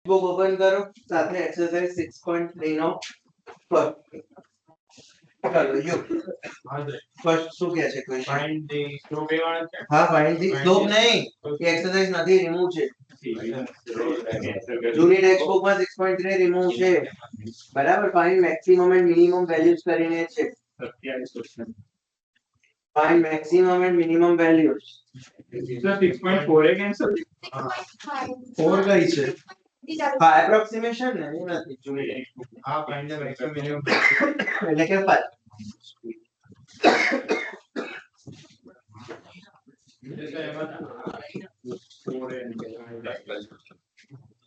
Book open करो साथ में एक्सरसाइज 6.3 નો ચલો યુ ફર્સ્ટ શું કહે છે ક્વેશ્ચન ફાઇન્ડ ધ સ્લોપ એ વાળા છે. હા ફાઇન્ડ ધી સ્લોપ નહીં એ એક્સરસાઇઝ નથી રિમૂવ છે જૂની ટેક્સ્ટ બુકમાં 6.3 રિમૂવ છે બરાબર find maximum and minimum values કરીને છે 27 question. Find maximum and minimum values તો 6.4 એ કેન્સલ. 4 કઈ છે હા એપ્રોક્સિમેશન ને એ નથી જૂની ટેક્સ્ટ બુક હા ફાઇન્ડ ધ મેક્સિમમ મિનિમમ. એટલે કે 5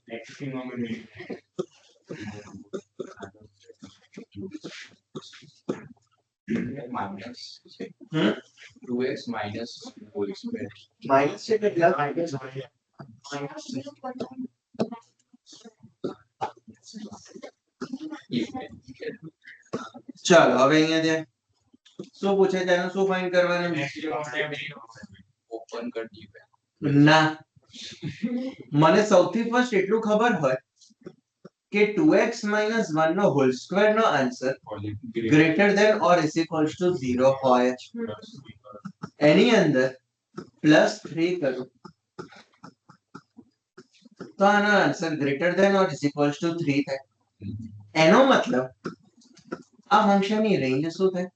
મેક્સિમમ minus હમ 2x minus whole square. Minus છે કે પ્લસ માઈનસ ચાલો હવે અહીંયા ત્યાં શું પૂછે છે એનું શું ફાઇન્ડ કરવાનું Open कर दी है. ના મને સૌથી ફર્સ્ટ એટલું ખબર હોય કે 2x 1 નો હોલ સ્ક્વેર નો answer greater than or is equals to 0 હોય એની અંદર +3 કરું તો આનો answer greater than or is equals to 3 થાય એનો મતલબ આ ફંક્શનની રેન્જ શું થાય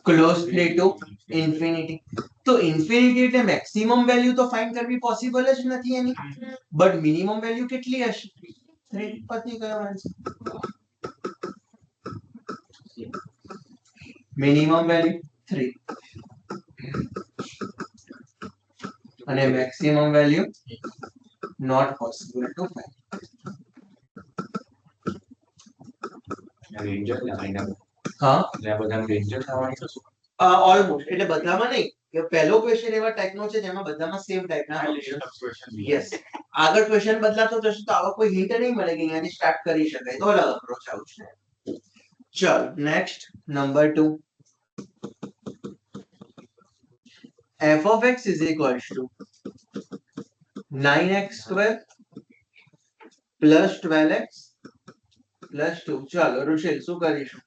ક્લોઝલી ટુ ઇન્ફિનિટી તો ઇન્ફિનિટી એટલે મેક્સિમમ વેલ્યુ તો ફાઇન્ડ કરવી પોસિબલ જ નથી એની બટ મિનિમમ વેલ્યુ કેટલી હશે 3 પતી ગયો આન્સર મિનિમમ વેલ્યુ 3 અને maximum value not possible to find Ranger line up. હા એટલે બધા ranger થવાની છે શું? ઓલમોસ્ટ એટલે બધામાં નહીં કે પહેલો ક્વેશ્ચન એવા ટાઈપનો છે જેમાં બધામાં સેમ ટાઈપના ક્વેશ્ચન યસ આગળ ક્વેશ્ચન બદલાતો જશે તો આવા કોઈ હિન્ટ નહીં મળે કે અહીંયાથી સ્ટાર્ટ કરી શકાય તો અલગ અપ્રોચ આવશે ચલ next number 2 f of x is equals to 9x square plus 12x plus 2 ચાલો ઋષિલ શું કરીશું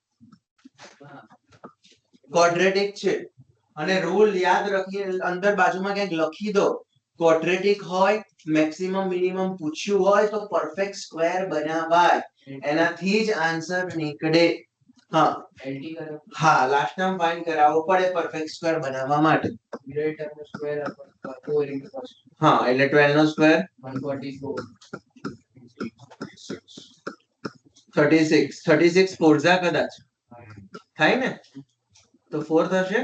ક્વોડ્રેટિક છે અને રૂલ યાદ રાખી અંદર બાજુમાં ક્યાંક લખી દો ક્વોડ્રેટિક હોય મેક્સિમમ મિનિમમ પૂછ્યું હોય તો પરફેક્ટ સ્ક્વેર બનાવાય એનાથી જ આન્સર નીકળે હા LT કરો. હા લાસ્ટ ટાઈમ ફાઇન્ડ કરાવવો પડે પરફેક્ટ સ્ક્વેર બનાવવા માટે Greater નો square अपन 4 into first હા એટલે 12 નો સ્ક્વેર 144. 36 ફોરઝા કદાચ થાય ને તો 4 થશે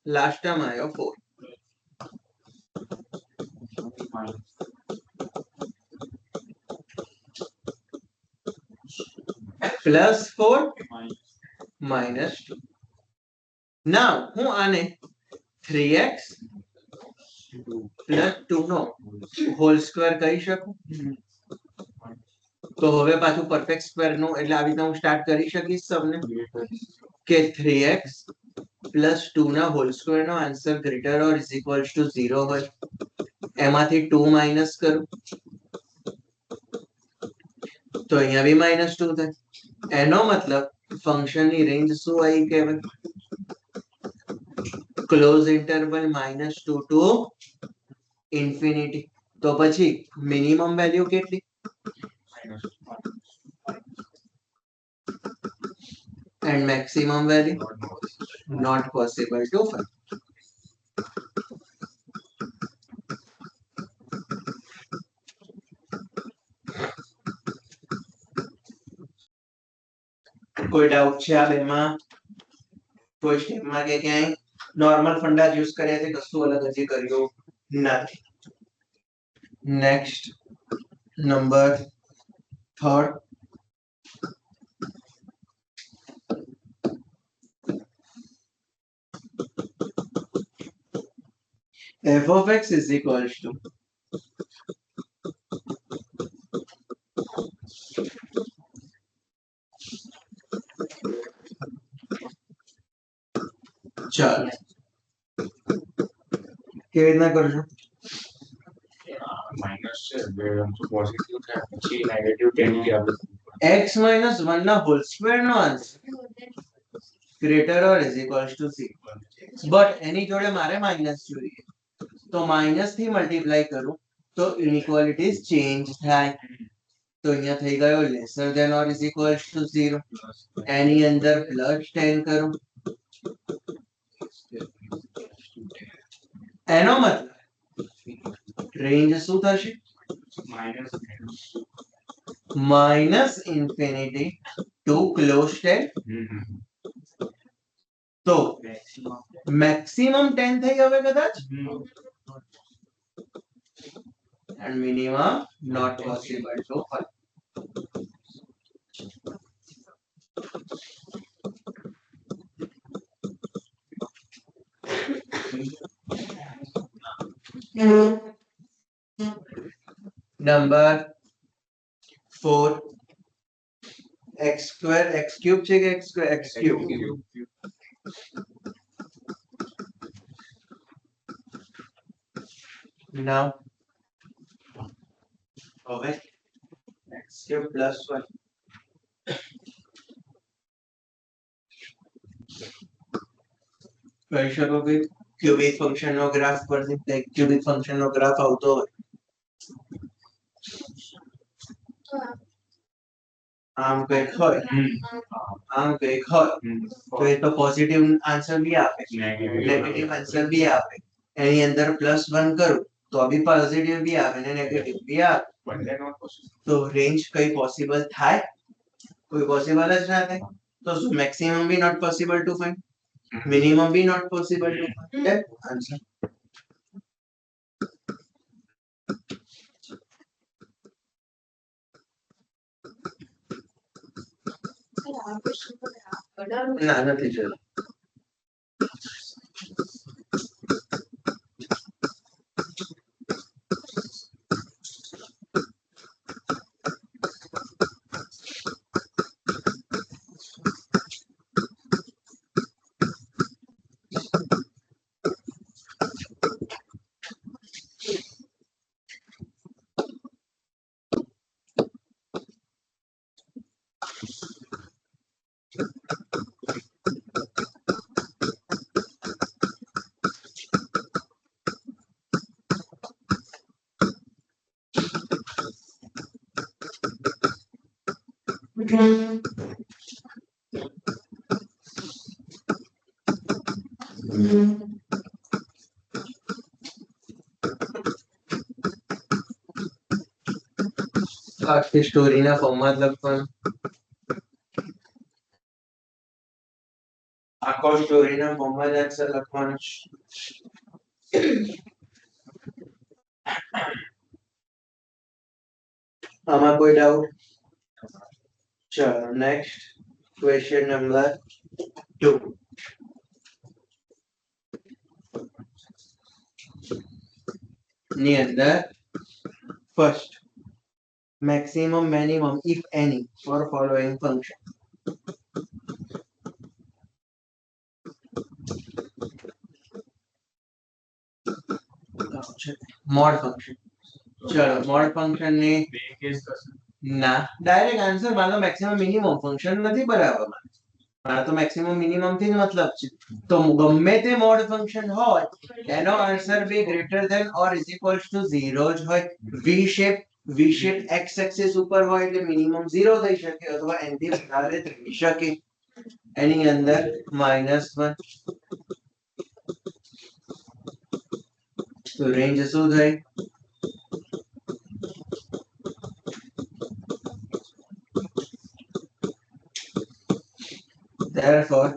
લાસ્ટ ટાઈમ આવ્યો 4 +4 -2 નાઉ હું આને 3x + 2 નો હોલ સ્ક્વેર કહી શકું તો હવે પાછું પરફેક્ટ સ્ક્વેર નું એટલે આવી રીતે હું સ્ટાર્ટ કરી શકીશ તમને કે 3x + 2 ના હોલ સ્ક્વેર નો answer greater or is equals to 0 હોય એમાંથી 2 માઈનસ કરું તો અહીંયા બી -2 થાય એનો મતલબ ફંક્શનની રેન્જ શું આવી કહેવાય ક્લોઝ ઇન્ટરવલ -2 ટુ ઇન્ફિનિટી તો પછી મિનિમમ વેલ્યુ કેટલી and maximum value not possible to find કોઈ ડાઉટ છે આ બેમાં કોઈ સ્ટેપમાં કે ક્યાંય નોર્મલ ફંડા યુઝ કર્યા છે કશું અલગ હજી કર્યું નથી next number 3rd f of x is equals to ચાલો કેવી રીતના કરજો માઇનસ છે બે આમ તો પોઝિટિવ થાય પછી નેગેટિવ 10 થી આપણે x minus 1 ના હોલ સ્ક્વેર નો answer greater or is equals to 0 but એની જોડે મારે માઇનસ જોઈએ તો માઇનસ થી મલ્ટીપ્લાય કરું તો ઇનઇક્વાલિટીઝ ચેન્જ થાય તો અહીંયા થઈ ગયો lesser than or is equals to 0 એની અંદર પ્લસ 10 કરું એનો મતલબ રેન્જ શું થશે minus minus infinity to close 10 તો મેક્સિમમ 10 થઈ હવે કદાચ and minimum not possible to find. Number 4 x square x cube છે કે x square x cube now હવે x cube plus 1 કહી શકો કે ક્યુબિક ફંક્શન નો ગ્રાફ પરથી ક્યુબિક ફંક્શન નો ગ્રાફ આવતો હોય આમ કંઈક હોય આમ કંઈક હોય તો એ તો પોઝિટિવ આન્સર બી આપે નેગેટિવ આન્સર બી આપે એની અંદર +1 કરું તો બી પોઝિટિવ બી આવે ને નેગેટિવ બી આવે બંને નોટ પોસિબલ તો રેન્જ કઈ પોસિબલ થાય કોઈ પોસિબલ જ ના થાય તો શું maximum be not possible to find minimum be not possible to find that answer ના નથી જરૂર આખી સ્ટોરીના ફોર્મમાં લખવાનું આખો સ્ટોરીના ફોર્મમાં જ આન્સર લખવાનો છે આમાં કોઈ ડાઉટ ચલો નેક્સ્ટ ક્વેશ્ચન નંબર 2 ની અંદર first maximum minimum if any for following function mod function ચલો mod function ને બે કેસ થશે ના ડાયરેક્ટ આન્સર માનો મેક્સિમમ મિનિમમ ફંક્શન નથી બરાબર મારે તો મેક્સિમમ મિનિમમ થી જ મતલબ છે તો ગમે તે મોડ ફંક્શન હોય એનો answer be greater than or is equals to 0 જ હોય v શેપ x એક્સિસ ઉપર હોય એટલે મિનિમમ 0 થઈ શકે અથવા એનથી વધારે થઈ શકે એની અંદર -1 તો રેન્જ શું થાય therefore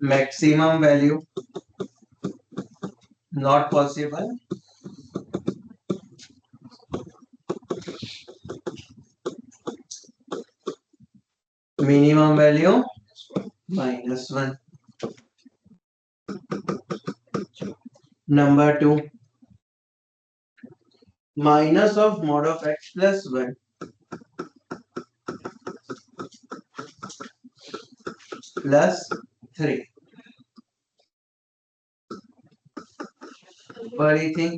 maximum value not possible minimum value -1 number 2 minus of mod of x plus 1 plus 3 ફરીથી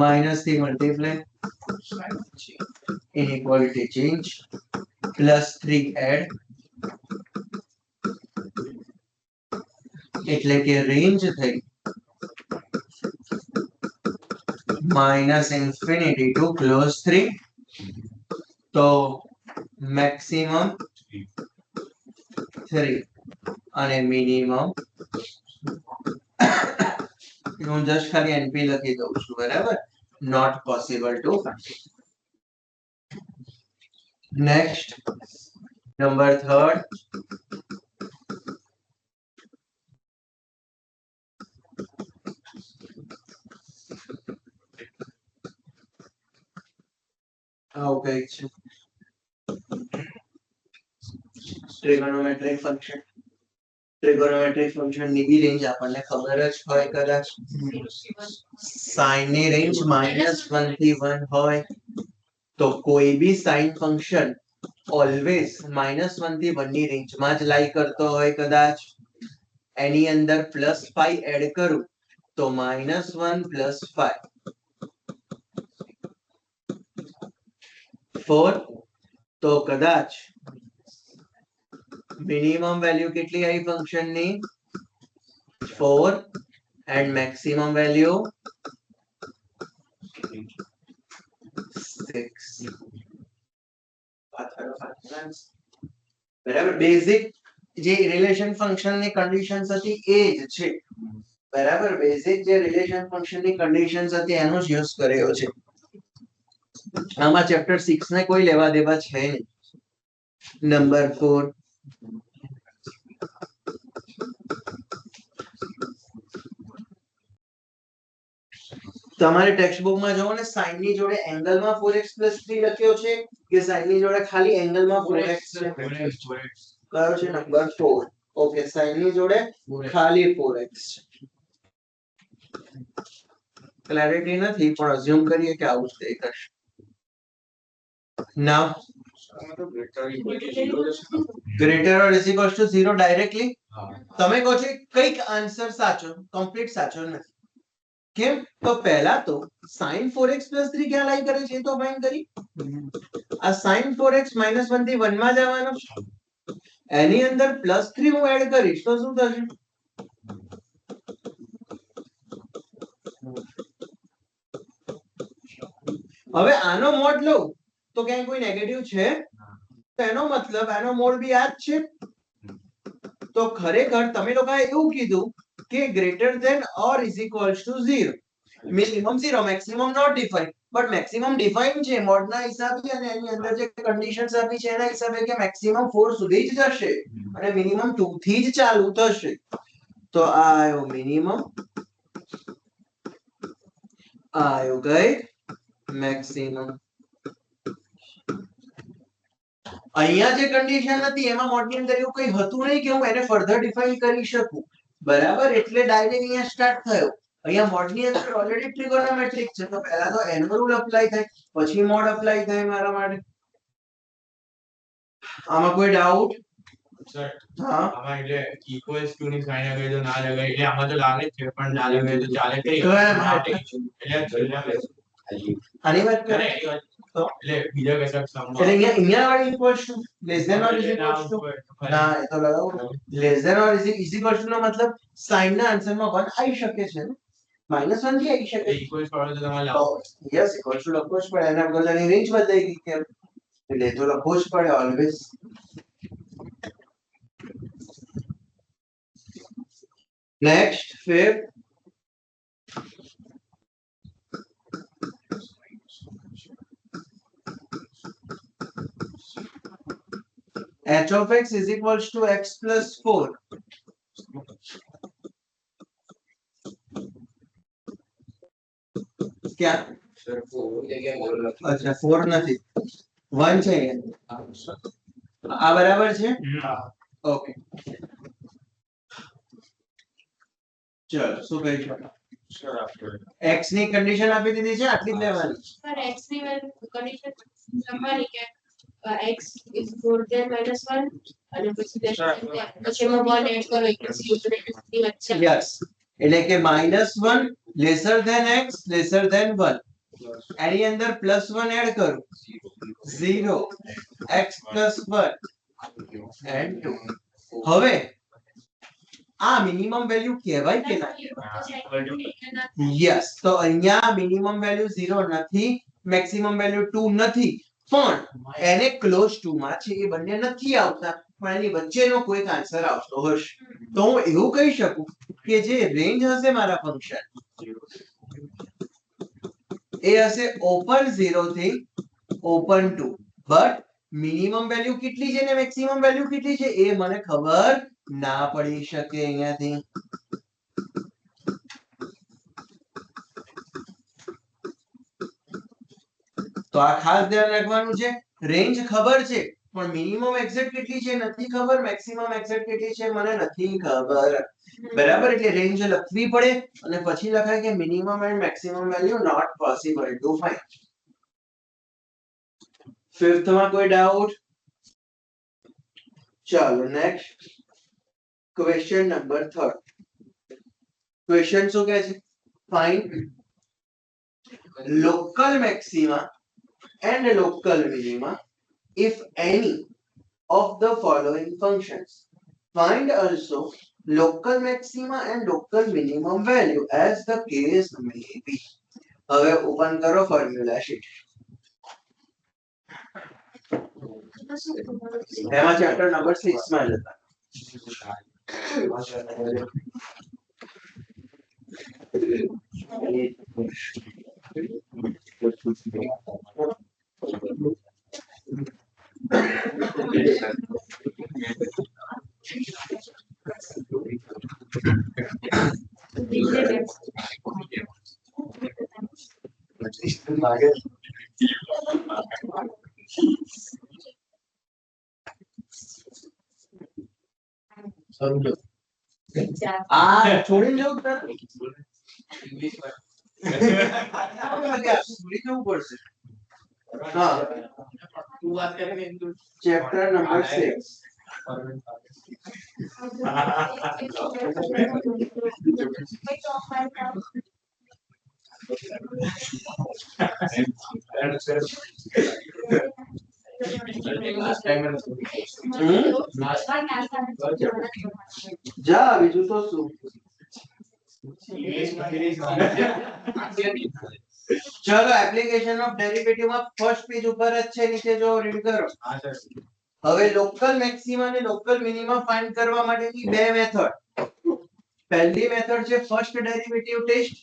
માઇનસ થી મલ્ટીપ્લાય ઇનઇક્વાલિટી ચેન્જ +3 એડ એટલે કે રેન્જ થઈ -∞ ટુ +3 તો મેક્સિમમ 3 અને મિનિમમ હું જસ્ટ ખાલી એનપી લખી દઉં છું બરાબર not possible two next number 3 આવું કઈક છે ટ્રિગોનોમેટ્રિક ફંક્શન ની બી રેન્જ આપણને ખબર જ હોય કદાચ સાઈન ની રેન્જ -1 થી 1 હોય તો કોઈ બી સાઈન ફંક્શન ઓલવેઝ -1 થી 1 ની રેન્જમાં જ લાઈ કરતો હોય કદાચ એની અંદર +5 એડ કરું તો -1 + 5 4 તો કદાચ મિનિમમ વેલ્યુ કેટલી આવી ફંક્શન ની 4 એન્ડ મેક્સિમમ વેલ્યુ 6 બરાબર બેઝિક જે રિલેશન ફંક્શન ની કન્ડિશન્સ હતી એ જ છે બરાબર બેઝિક જે રિલેશન ફંક્શન ની કન્ડિશન્સ હતી એનો જ યુઝ કર્યો છે આમાં ચેપ્ટર 6 ને કોઈ લેવા દેવા છે નહીં નંબર 4 તમારે ટેક્સ્ટ બુક માં જોવો ને સાઈન ની જોડે એંગલ માં 4x + 3 લખ્યો છે કે સાઈન ની જોડે ખાલી એંગલ માં 4x છે કયો છે નંબર 4 ઓકે સાઈન ની જોડે ખાલી 4x છે ક્લેરિટી નથી પણ અઝ્યુમ કરીએ કે આવું જ દેખાશે નાउ greater or is equals to 0 directly તમે કહો છો કઈક આન્સર સાચો કમ્પ્લીટ સાચો નથી કેમ તો પહેલા તો sin 4x + 3 ક્યાં લાઈ કરે છે તો ફાઇન્ડ કરી આ sin 4x -1 થી 1 માં જવાનો એની અંદર +3 હું એડ કરીશ તો શું થશે હવે આનો મોડ લઉં તો ક્યાંય કોઈ નેગેટિવ છે તો એનો મતલબ આનો મોડ બી આ જ છે તો ખરેખર તમે લોકોએ એવું કીધું કે greater than or is equals to 0 minimum 0 maximum not defined but maximum defined છે મોડ ના હિસાબે અને એની અંદર જે કન્ડિશન્સ આપી છે એના હિસાબે કે maximum 4 સુધી જ જશે અને minimum 2 થી જ ચાલુ થશે તો આ આયો મિનિમમ આ આયો ગઈ મેક્સિમમ અહીંયા જે કન્ડિશન હતી એમાં મોડની અંદર એવું કંઈ હતું નહીં કે હું એને ફર્ધર ડિફાઇન કરી શકું બરાબર એટલે ડાયરેક્ટ અહીંયા સ્ટાર્ટ થયો અહીંયા મોડની અંદર ઓલરેડી ટ્રિગોનોમેટ્રિક છે તો પહેલા તો એનો રૂલ એપ્લાય થાય પછી મોડ એપ્લાય થાય મારા માટે આમાં કોઈ ડાઉટ સર હા આમાં એટલે ઇક્વલ્સ ટુ ની સાઈન લગાવી તો ના લગાવી એટલે આમાં તો લાગે જ છે પણ ના લગાવી તો ચાલે કે તો એમ માટે એટલે જલ્દી ના લેશું આની વાત કરે એટલે બીજા કશા એટલે અહીંયા વાળી equals to less than or is equals to ના એ તો લગાવો less than or is equals to નો મતલબ સાઈન ના આન્સરમાં 1 આવી શકે છે ને -1 થી આવી શકે છે ઇક્વલ્સ વાળો તો તમારે લાવો યસ ઇક્વલ્સ ટુ લખવો જ પડે એના વગર એની રેન્જ બદલાઈ ગઈ કેમ એટલે તો લખવો જ પડે always next fifth h of x is equals to x plus 4 क्या સર 4 જગ્યાએ બોલ લખો अच्छा 4 નથી 1 છે અહીંયા આ બરાબર છે ઓકે ચલો શું કહી શકો સર આફ્ટર x ની કન્ડિશન આપી દીધી છે આટલી જ લેવાની पर x ની कंडीशन લખવાની કે x is more than -1 અને પછી એમાં 1 એડ કરો એટલે 0 ની વચ્ચે યસ એટલે કે -1 lesser than x lesser than 1 એની અંદર +1 એડ કરું 0 x + 1 and 2 હવે આ મિનિમમ વેલ્યુ કહેવાય કે ના યસ તો અહીંયા મિનિમમ વેલ્યુ 0 નથી મેક્સિમમ વેલ્યુ 2 નથી પણ એને ક્લોઝ ટુ માં છે એ બંને નથી આવતા પણ એની વચ્ચેનો કોઈક આન્સર આવતો હશે તો હું એવું કહી શકું કે જે રેન્જ હશે મારા ફંક્શન એ હશે ઓપન 0 થી ઓપન 2 બટ મિનિમમ વેલ્યુ કેટલી છે ને મેક્સિમમ વેલ્યુ કેટલી છે એ મને ખબર ના પડી શકે અહીંયાથી તો આ ખાસ ધ્યાન રાખવાનું છે રેન્જ ખબર છે પણ મિનિમમ એક્ઝેક્ટ કેટલી છે નથી ખબર મેક્સિમમ એક્ઝેક્ટ કેટલી છે મને નથી ખબર બરાબર એટલે રેન્જ લખવી પડે અને પછી લખાય કે minimum and maximum value not possible to find fifth માં કોઈ ડાઉટ ચાલો નેક્સ્ટ ક્વેશ્ચન નંબર 3 ક્વેશ્ચન શું કહે છે find local maxima and local minima if any of the following functions. Find also local maxima and local minimum value as the case may be. હવે open કરો formula sheet એમાં chapter number 6 માં જતા આ છોડીને જવું તારે ભૂલી જવું પડશે હા ચેપ્ટર નંબર 6 જા બીજું તો શું ચલો એપ્લિકેશન ઓફ ડેરિવેટિવ માં ફર્સ્ટ પેજ ઉપર જ છે નીચે જો રીડ કરો હવે લોકલ મેક્સિમા અને લોકલ મિનિમા ફાઇન્ડ કરવા માટેની બે મેથડ પહેલી મેથડ છે ફર્સ્ટ ડેરિવેટિવ ટેસ્ટ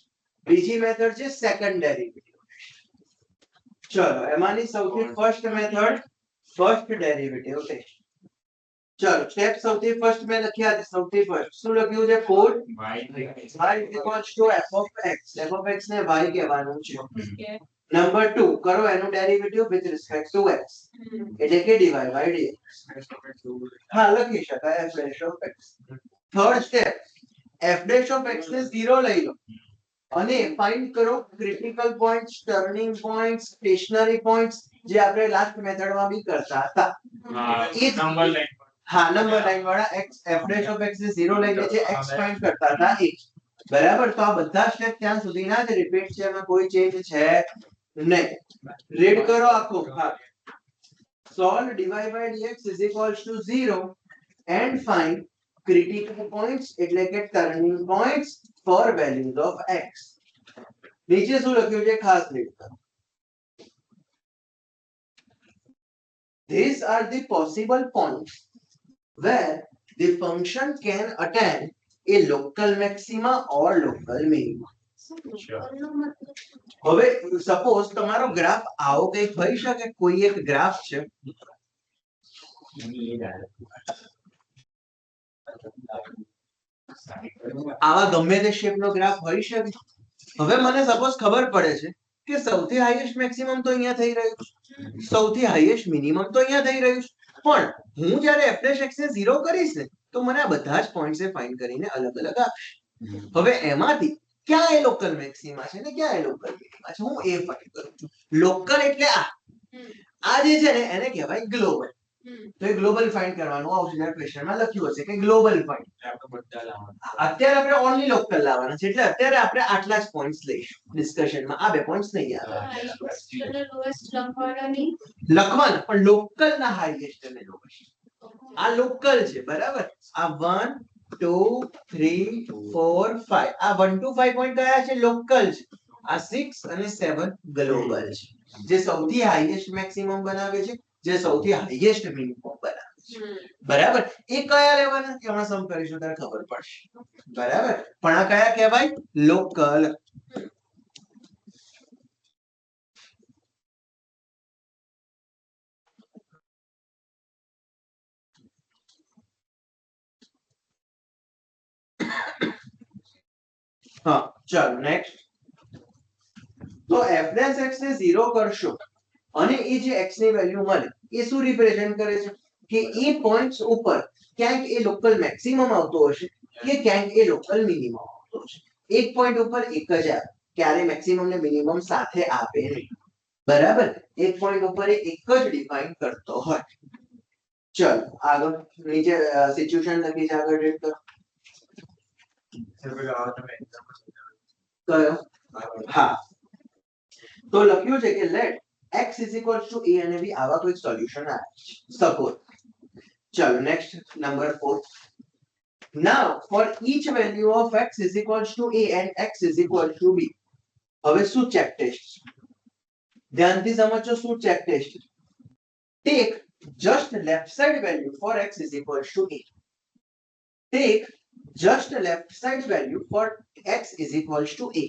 બીજી મેથડ છે સેકન્ડ ડેરિવેટિવ ચલો એમાંની સૌથી first method first derivative test ચલો સ્ટેપ સૌથી ફર્સ્ટ મેં લખ્યા છે સૌથી ફર્સ્ટ શું લખ્યું છે 4 y equals to f of x ને y કહેવાનું છે નંબર 2 કરો એનું derivative with respect to x એટલે કે dy by dx હા લખી શકાય f dash of x third step f dash of x ને 0 લઈ લો અને ફાઇન્ડ કરો critical points turning points stationary points જે આપણે લાસ્ટ મેથડમાં બી કરતા હતા હા નંબર લાઈન વાળા x f dash of x ને 0 લઈને જે x ફાઇન્ડ કરતા હતા એ બરાબર તો આ બધા સ્ટેપ ત્યાં સુધીના જ રિપીટ છે એમાં કોઈ ચેન્જ છે નહીં રીડ કરો આખું હા solve dy by dx is equals to 0 and find critical points એટલે કે turning points for values of x નીચે શું લખ્યું છે ખાસ રીડ કરો these are the possible points where the function can attain a local maxima or local minima હવે suppose તમારો ગ્રાફ આવો કંઈક હોઈ શકે કોઈ એક ગ્રાફ છે આવા ગમે તે શેપનો ગ્રાફ હોઈ શકે હવે મને સપોઝ ખબર પડે છે કે સૌથી હાઈએસ્ટ મેક્સિમમ તો અહીંયા થઈ રહ્યું છે સૌથી હાઈએસ્ટ મિનિમમ તો અહીંયા થઈ રહ્યું છે પણ હું જ્યારે f dash x ને 0 કરીશ ને તો મને આ બધા જ પોઈન્ટ્સ એ ફાઇન્ડ કરીને અલગ અલગ આપશે હવે એમાંથી ક્યાં એ લોકલ મેક્સિમા છે ને ક્યાં એ લોકલ મિનિમા છે હું એ ફાઇન્ડ કરું છું લોકલ એટલે આ જે છે ને એને કહેવાય ગ્લોબલ તો એ ગ્લોબલ ફાઇન્ડ કરવાનું આવશે જ્યારે ક્વેશ્ચનમાં લખ્યું હશે કે ગ્લોબલ ફાઇન્ડ આપણે બધા લાવવાના અત્યારે આપણે ઓનલી લોકલ લાવવાના છે એટલે અત્યારે આપણે આટલા જ પોઈન્ટ્સ લઈશું ડિસ્કશનમાં આ બે પોઈન્ટ્સ નહીં આવે હાઈએસ્ટ અને લોએસ્ટ લખવાના નહીં. લખવાના પણ લોકલ ના હાઈએસ્ટ અને લોએસ્ટ આ લોકલ છે બરાબર આ 1 2 3 4 5 આ 1 to 5 પોઈન્ટ કયા છે લોકલ છે આ 6 અને 7 ગ્લોબલ છે જે સૌથી હાઈએસ્ટ મેક્સિમમ બનાવે છે જે સૌથી હાઈએસ્ટ મિનિમમ બનાવે છે બરાબર એ કયા લેવાના કે હમણાં સમ કરીશું ત્યારે ખબર પડશે બરાબર પણ આ કયા કહેવાય લોકલ હા ચાલો નેક્સ્ટ તો f'(x) ને 0 કરશો અને એ જે x ની વેલ્યુ મળે એ શું રિપ્રેઝન્ટ કરે છે કે એ પોઈન્ટ્સ ઉપર ક્યાંક એ લોકલ મેક્સિમમ આવતો હશે કે ક્યાંક એ લોકલ મિનિમમ આવતો હશે એક પોઈન્ટ ઉપર એક જ આવે ક્યારે મેક્સિમમ ને મિનિમમ સાથે આપે નહીં બરાબર એક પોઈન્ટ ઉપર એ એક જ ડિફાઇન કરતો હોય ચલો આગળ નીચે સિચ્યુએશન લખી છે આગળ રીડ કરો કયો હા તો લખ્યું છે કે લેટ x = a અને b આવા કોઈ સોલ્યુશન આવે છે સપોઝ ચલો next number 4 now for each value of x = a and x = b હવે શું ચેક ટેસ્ટ ધ્યાનથી સમજો શું check test take just left side value for x = a take just left side value for x = a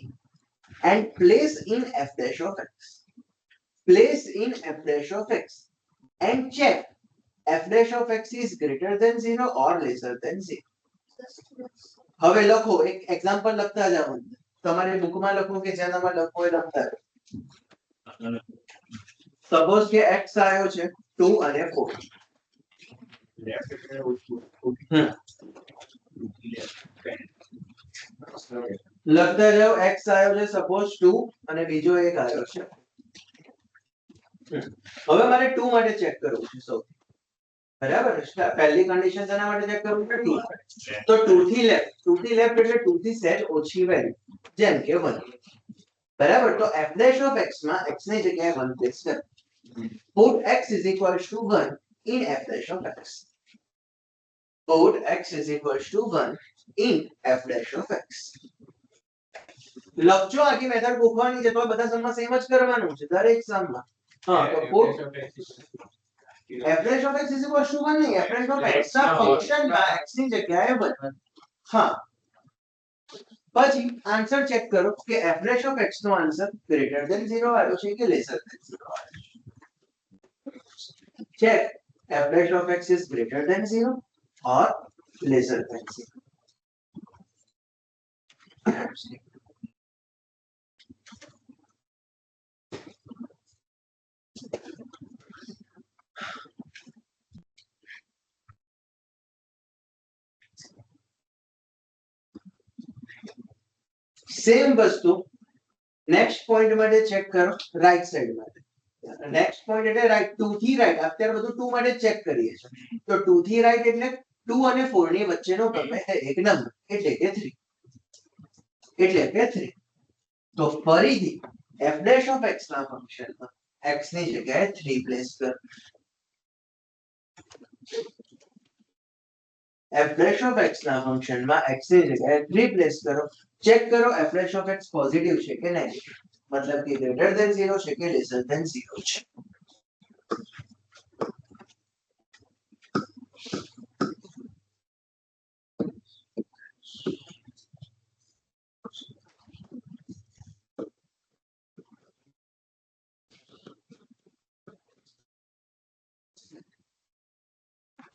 and place in f dash of x. Place in f dash of x and check f dash of x is greater than 0 or lesser than 0. હવે લખો એક example લખતા જાઓ તમારી બુકમાં લખો કે જેનામાં લખો એ લખતા રહો સપોઝ કે x આવ્યો છે 2 અને 4 લખતા જાઓ x આવ્યો છે સપોઝ 2 અને બીજો એક આવ્યો છે હવે મારે 2 માટે ચેક કરવું છે સૌથી બરાબર પહેલી કન્ડિશન તેના માટે ચેક કરવું છે 2 તો 2 થી લેફ્ટ એટલે 2 થી સેટ ઓછી વેલ્યુ જેમ કે 1 બરાબર તો f dash of x માં x ની જગ્યાએ 1 પ્લેસ કરો put x = 1 in f dash of x put x = 1 in f dash of x લખજો આખી મેથડ ગોખવાની છે તો બધા સમમાં સેમ જ કરવાનું છે દરેક સમમાં હા તો put f dash of x = 1 નહીં f dash of x ના ફંક્શનમાં x ની જગ્યાએ 1 હા પછી આન્સર ચેક કરો કે f dash of x નો આન્સર ગ્રેટર ધેન 0 આવ્યો છે કે લેસર ધેન 0 આવ્યો છે check f dash of x is greater than 0 or lesser than 0 same વસ્તુ નેક્સ્ટ પોઈન્ટ માટે ચેક કરો રાઈટ સાઈડ માટે નેક્સ્ટ પોઈન્ટ એટલે રાઈટ 2 થી રાઈટ અત્યારે બધું 2 માટે ચેક કરીએ છે તો 2 થી રાઈટ એટલે 2 અને 4 ની વચ્ચેનો ગમે એક નંબર એટલે કે 3 તો ફરીથી f dash of x ના ફંક્શનમાં x ની જગ્યાએ 3 પ્લેસ કરો f dash of x ના ફંક્શનમાં x ની જગ્યાએ 3 પ્લેસ કરો ચેક કરો f dash of x positive છે કે નેગેટિવ મતલબ કે ગ્રેટર ધેન 0 છે કે લેસર ધેન 0 છે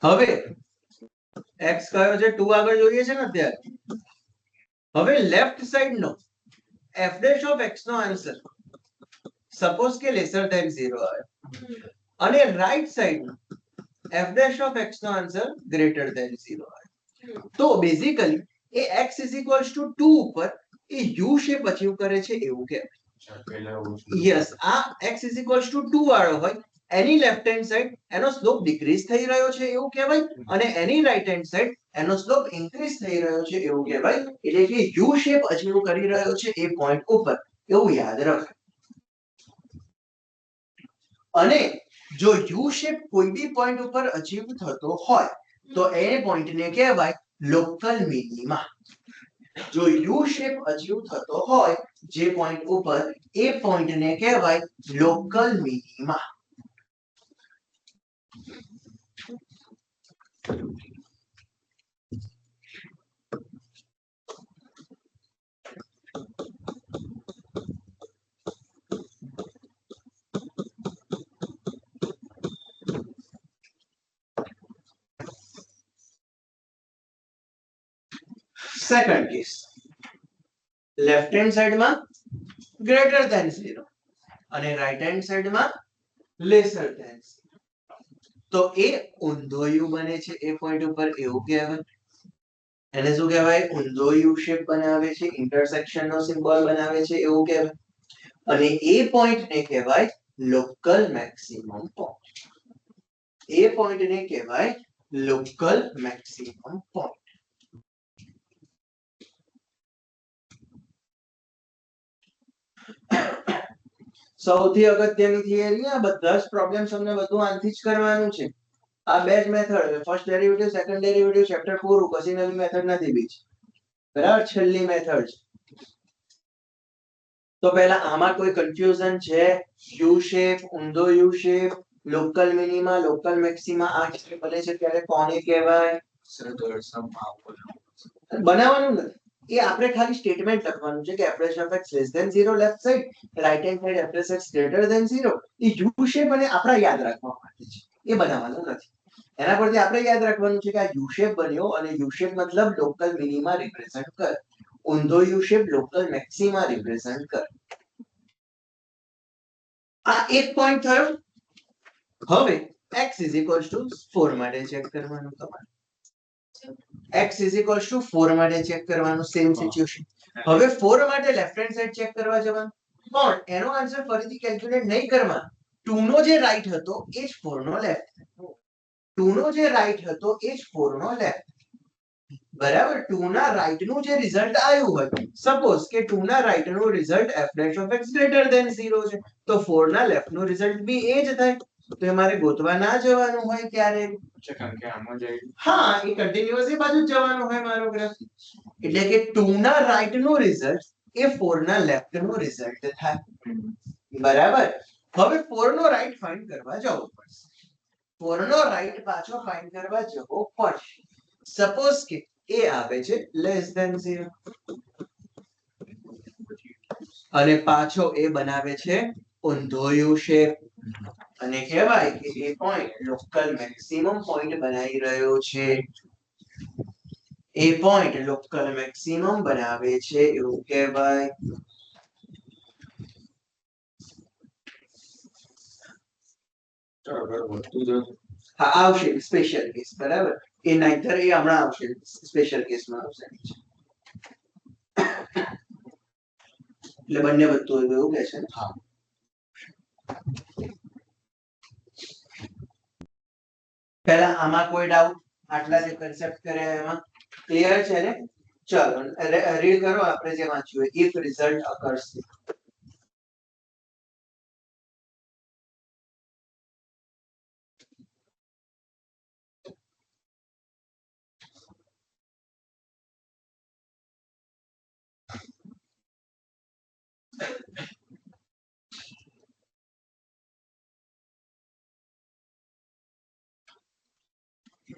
હવે x કયો છે 2 આગળ જોઈએ છે ને અત્યારે હવે લેફ્ટ સાઈડ નો f dash of x નો આન્સર સપોઝ કે લેસર ધેન 0 આવે અને રાઈટ સાઈડ નો f dash of x નો આન્સર ગ્રેટર ધેન 0 આવે તો બેઝિકલી એ x = 2 ઉપર એ u શેપ અચીવ કરે છે એવું કહેવાય યસ આ x = 2 વાળો હોય એની લેફ્ટ હેન્ડ સાઈડ એનો સ્લોપ ડિક્રીઝ થઈ રહ્યો છે એવું કહેવાય, અને એની રાઈટ હેન્ડ સાઈડ એનો સ્લોપ ઇન્ક્રીઝ થઈ રહ્યો છે એવું કહેવાય. એટલે કે યુ શેપ અચીવ કરી રહ્યો છે એ પોઈન્ટ ઉપર, એવું યાદ રાખો. અને જો યુ શેપ કોઈ બી પોઈન્ટ ઉપર અચીવ થતો હોય તો એ પોઈન્ટને કહેવાય લોકલ મિનિમા. જો યુ શેપ અચીવ થતો હોય જે પોઈન્ટ ઉપર, એ પોઈન્ટને કહેવાય local minima. Second case, left hand સાઈડમાં ગ્રેટર ધેન 0 અને રાઈટ હેન્ડ સાઈડમાં લેસર ધેન 0. તો એ ઊંધો યુ બને છે એ પોઈન્ટ ઉપર એવું કહેવાય. એને શું કહેવાય? ઊંધો યુ શેપ બનાવે છે, ઇન્ટરસેક્શન નો સિમ્બોલ બનાવે છે એવું કહેવાય. અને એ પોઈન્ટને કહેવાય લોકલ મેક્સિમમ પોઈન્ટ. એ પોઈન્ટને કહેવાય લોકલ મેક્સિમમ પોઈન્ટ. સૌથી અગત્યની થિયરી, આ બધા જ પ્રોબ્લેમ્સ તમને બધું આનથી જ કરવાનું છે. આ બે જ method, first derivative, second derivative, chapter પૂરું, પછી નવી મેથડ નથી બીજી. બરાબર, છેલ્લી મેથડ. તો પહેલા આમાં કોઈ કન્ફ્યુઝન છે? યુ શેપ, ઊંધો you shape, local minima, local maxima, આ જે બને છે ત્યારે કોને કહેવાય? બનાવવાનું નથી, એ આપણે ખાલી સ્ટેટમેન્ટ લખવાનું છે કે f' x less than 0 left side, right hand side f' x greater than 0. A you shape અને આપણા યાદ રાખવા માટે છે, એ બનાવવાનું નથી. એના પરથી આપણે યાદ રાખવાનું છે કે આ યુ શેપ બન્યો અને યુ શેપ મતલબ લોકલ મિનિમા રિપ્રેઝન્ટ કરે, ઊંધો you shape local maxima represent કરે. આ એક પોઈન્ટ થયો. હવે x 4 માટે ચેક કરવાનું તમારે. x 4 માટે ચેક કરવાનું, સેમ સિચ્યુએશન. હવે 4 માટે લેફ્ટ હેન્ડ સાઈડ ચેક કરવા જવાનું, પણ એનો આન્સર ફરીથી કેલ્ક્યુલેટ નહીં કરવાનો. 2 નો જે રાઈટ હતો એ જ 4 નો લેફ્ટ. 2 નો જે રાઈટ હતો એ જ 4 નો લેફ્ટ. બરાબર, 2 ના રાઈટ નું જે રિઝલ્ટ આવ્યું હોય, સપોઝ કે 2 ના રાઈટ નું રિઝલ્ટ f' greater than 0 છે, તો 4 ના લેફ્ટ નું રિઝલ્ટ બી એ જ થાય. તો એ મારે ગોતવા ના જવાનું હોય ક્યારે. કારણ કે આમાં જાય. હા, એ કન્ટિન્યુઅસ એ બાજુ જ જવાનું હોય મારો ગ્રાફ. એટલે કે 2 ના રાઈટ નું રિઝલ્ટ એ 4 ના લેફ્ટ નું રિઝલ્ટ થાય. બરાબર, હવે 4 નો રાઈટ ફાઇન્ડ કરવા જવું પડશે. 4 નો રાઈટ પાછો ફાઇન્ડ કરવા જવો પડશે. સપોઝ કે એ આવે છે લેસ ધેન 0 અને પાછો એ બનાવે છે ઊંધો યુ શેપ, અને કહેવાય કે એ પોઈન્ટ લોકલ મેક્સિમમ પોઈન્ટ બનાવી રહ્યો છે. એ પોઈન્ટ લોકલ મેક્સિમમ બનાવે છે એવું કહેવાય. હા, આવશે સ્પેશિયલ કેસ. બરાબર, એ નાઈધર એ હમણાં આવશે, સ્પેશિયલ કેસમાં આવશે. એટલે બંને બધું એવું કે છે. હા, પહેલા આમાં કોઈ ડાઉટ? આટલા જે કન્સેપ્ટ કર્યા એમાં ક્લિયર છે ને? ચલો રીડ કરો આપણે જે વાંચ્યું, ઇફ રિઝલ્ટ અકર્સ.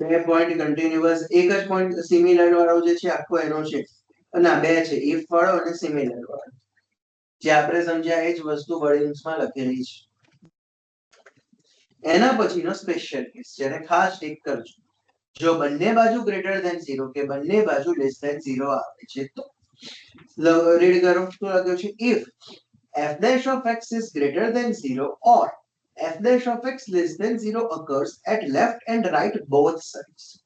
બે પોઈન્ટ કન્ટિન્યુઅસ, એક જ પોઈન્ટ સિમિલર વાળો જે છે આખો એનો છે. ના, બે છે, ઇફ વાળો અને સિમિલર વાળો. જે આપણે સમજ્યા એ જ વસ્તુ વર્ડિંગ્સમાં લખેલી છે. એના પછીનો સ્પેશિયલ કેસ, જેને ખાસ ટીક કરજો. જો બંને બાજુ ગ્રેટર ધેન 0 કે બંને બાજુ લેસ ધેન 0 આવે છે તો રીડ કરો શું લખ્યું છે. If f' of x is greater than 0 or f' of x less than 0 occurs at left and right both sides,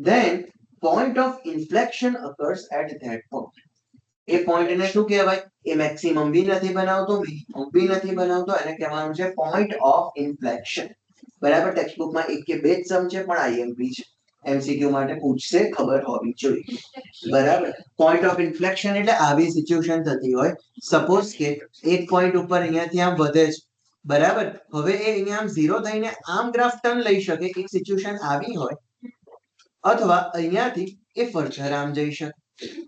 then point of inflection occurs at that point. A point ને શું કહેવાય? એ maximum બી નથી બનાવતો, minimum બી નથી બનાવતો, એને કહેવાનું છે પોઈન્ટ ઓફ ઇન્ફ્લેક્શન. બરાબર, ટેક્સ્ટબુક માં એક કે બે જ સમ છે, પણ આઈએમપી છે, એમસીક્યુ માટે પૂછશે, ખબર હોવી જોઈએ. બરાબર, પોઈન્ટ ઓફ ઇન્ફ્લેક્શન એટલે આવી સિચ્યુએશન થતી હોય, સપોઝ કે એક પોઈન્ટ ઉપર અહીંયાથી આમ વધે છે, બરાબર, હવે એ અહીંયા આમ 0 થઈને આમ ગ્રાફ ટર્ન લઈ શકે, એક સિચ્યુએશન આવી હોય, અથવા અહીંયાથી એ ફર્ધર આમ જઈ શકે.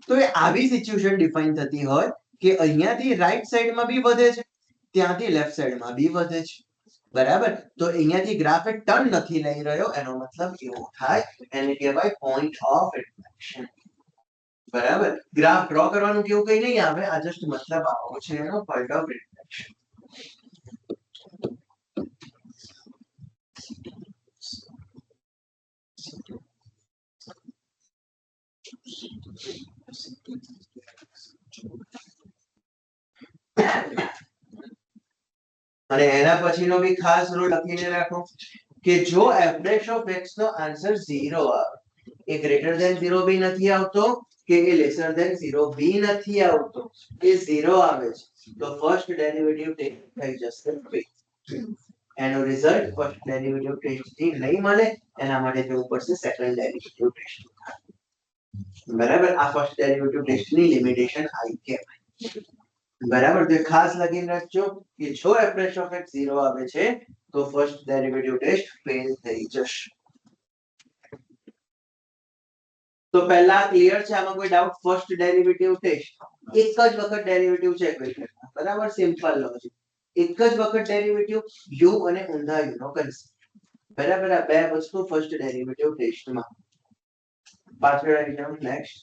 તો એ આવી સિચ્યુએશન ડિફાઇન થતી હોય કે અહીંયાથી રાઈટ સાઈડમાં બી વધે છે, ત્યાંથી લેફ્ટ સાઈડમાં બી વધે છે. બરાબર, તો અહીંયાથી ગ્રાફ એ ટર્ન નથી લઈ રહ્યો, એનો મતલબ એવો થાય, એને કહેવાય પોઈન્ટ ઓફ ઇન્ફ્લેક્શન. બરાબર, ગ્રાફ ડ્રો કરવાનું કેવું કઈ નહીં આવે, આ જસ્ટ મતલબ આવો છે એનો, પોઈન્ટ ઓફ ઇન્ફ્લેક્શન. અને એના પછીનો બી ખાસ રૂલ લખીને રાખો કે જો f' of x નો આન્સર 0 આવે, એ ગ્રેટર ધેન 0 બી નથી આવતો કે એ લેસર ધેન 0 બી નથી આવતો, એ 0 આવે છે, તો ફર્સ્ટ ડેરિવેટિવ ટેસ્ટ થઈ જશે fail. એનો રિઝલ્ટ ફર્સ્ટ ડેરિવેટિવ ટેસ્ટ થી નહીં મળે, એના માટે જવું પડશે સેકન્ડ ડેરિવેટિવ ટેસ્ટ. બરાબર, આ ફર્સ્ટ ડેરિવેટિવ ટેસ્ટ ની લિમિટેશન આવી કહેવાય. બરાબર, તો ખાસ લખીને રાખજો કે જો f' of x 0 આવે છે તો ફર્સ્ટ ડેરિવેટિવ ટેસ્ટ ફેલ થઈ જશે. તો પહેલા ક્લિયર છે, આમાં કોઈ ડાઉટ? ફર્સ્ટ ડેરિવેટિવ ટેસ્ટ એક જ વખત ડેરિવેટિવ ચેક કરી લેવાનો. બરાબર, સિમ્પલ લોજિક. એક જ વખત ડેરિવેટિવ u અને ઊંધા u નો કન્સેપ્ટ. બરાબર, આ બે વસ્તુ ફર્સ્ટ ડેરિવેટિવ ટેસ્ટમાં. પાછળ આવી જાવ, નેક્સ્ટ.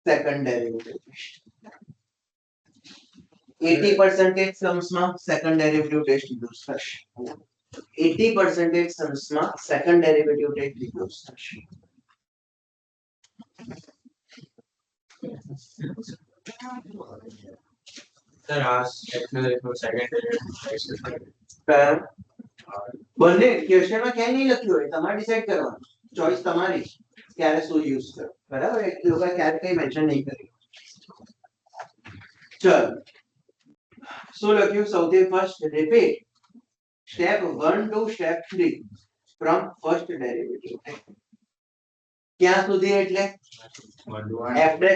સેકન્ડ ડેરિવેટિવ ટેસ્ટ 80% સમ્સમાં સેકન્ડ ડેરિવેટિવ ટેસ્ટ યુઝ થશે. 80% સમ્સમાં સેકન્ડ ડેરિવેટિવ ટેસ્ટ યુઝ થશે. સર આ એક્સેલરેશન સેકન્ડ બંને ક્વેશ્ચનમાં ક્યાંય નહીં લખ્યું હોય, તમારે ડિસાઈડ કરવાનું, ચોઈસ તમારી છે, ક્યારે શું યુઝ કરો. બરાબર, એક લોકો ક્યારે કઈ મેન્શન નહીં કર્યું. ચલો, શું લખ્યું? સૌથી first repeat step 1 to step 3 from first derivative. ક્યાં સુધી? એટલે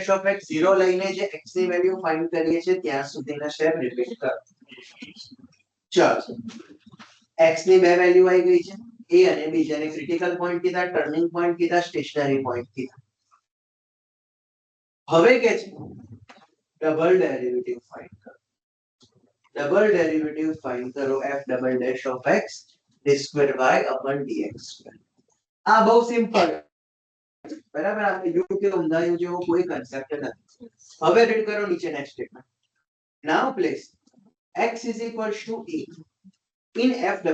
f' of x 0 લઈને જે x ની વેલ્યુ ફાઇન્ડ કરીએ છીએ ત્યાં સુધીના સ્ટેપ રિપીટ કરો. ચલો, x ની બે વેલ્યુ આવી ગઈ છે, a અને b, જેને ક્રિટિકલ પોઈન્ટ કીધા, ટર્નિંગ પોઈન્ટ કીધા, સ્ટેશનરી પોઈન્ટ કીધા. હવે કે છે ડબલ ડેરિવેટિવ ફાઇન્ડ કરો. ડબલ ડેરિવેટિવ ફાઇન્ડ કરો f' of x d²y/dx². આ બહુ સિમ્પલ. બરાબર, આ યુ કે ઊંધા યુ જેવો કોઈ કન્સેપ્ટ નથી. હવે રીડ કરો નીચે next statement. Now place x is equals to a in f'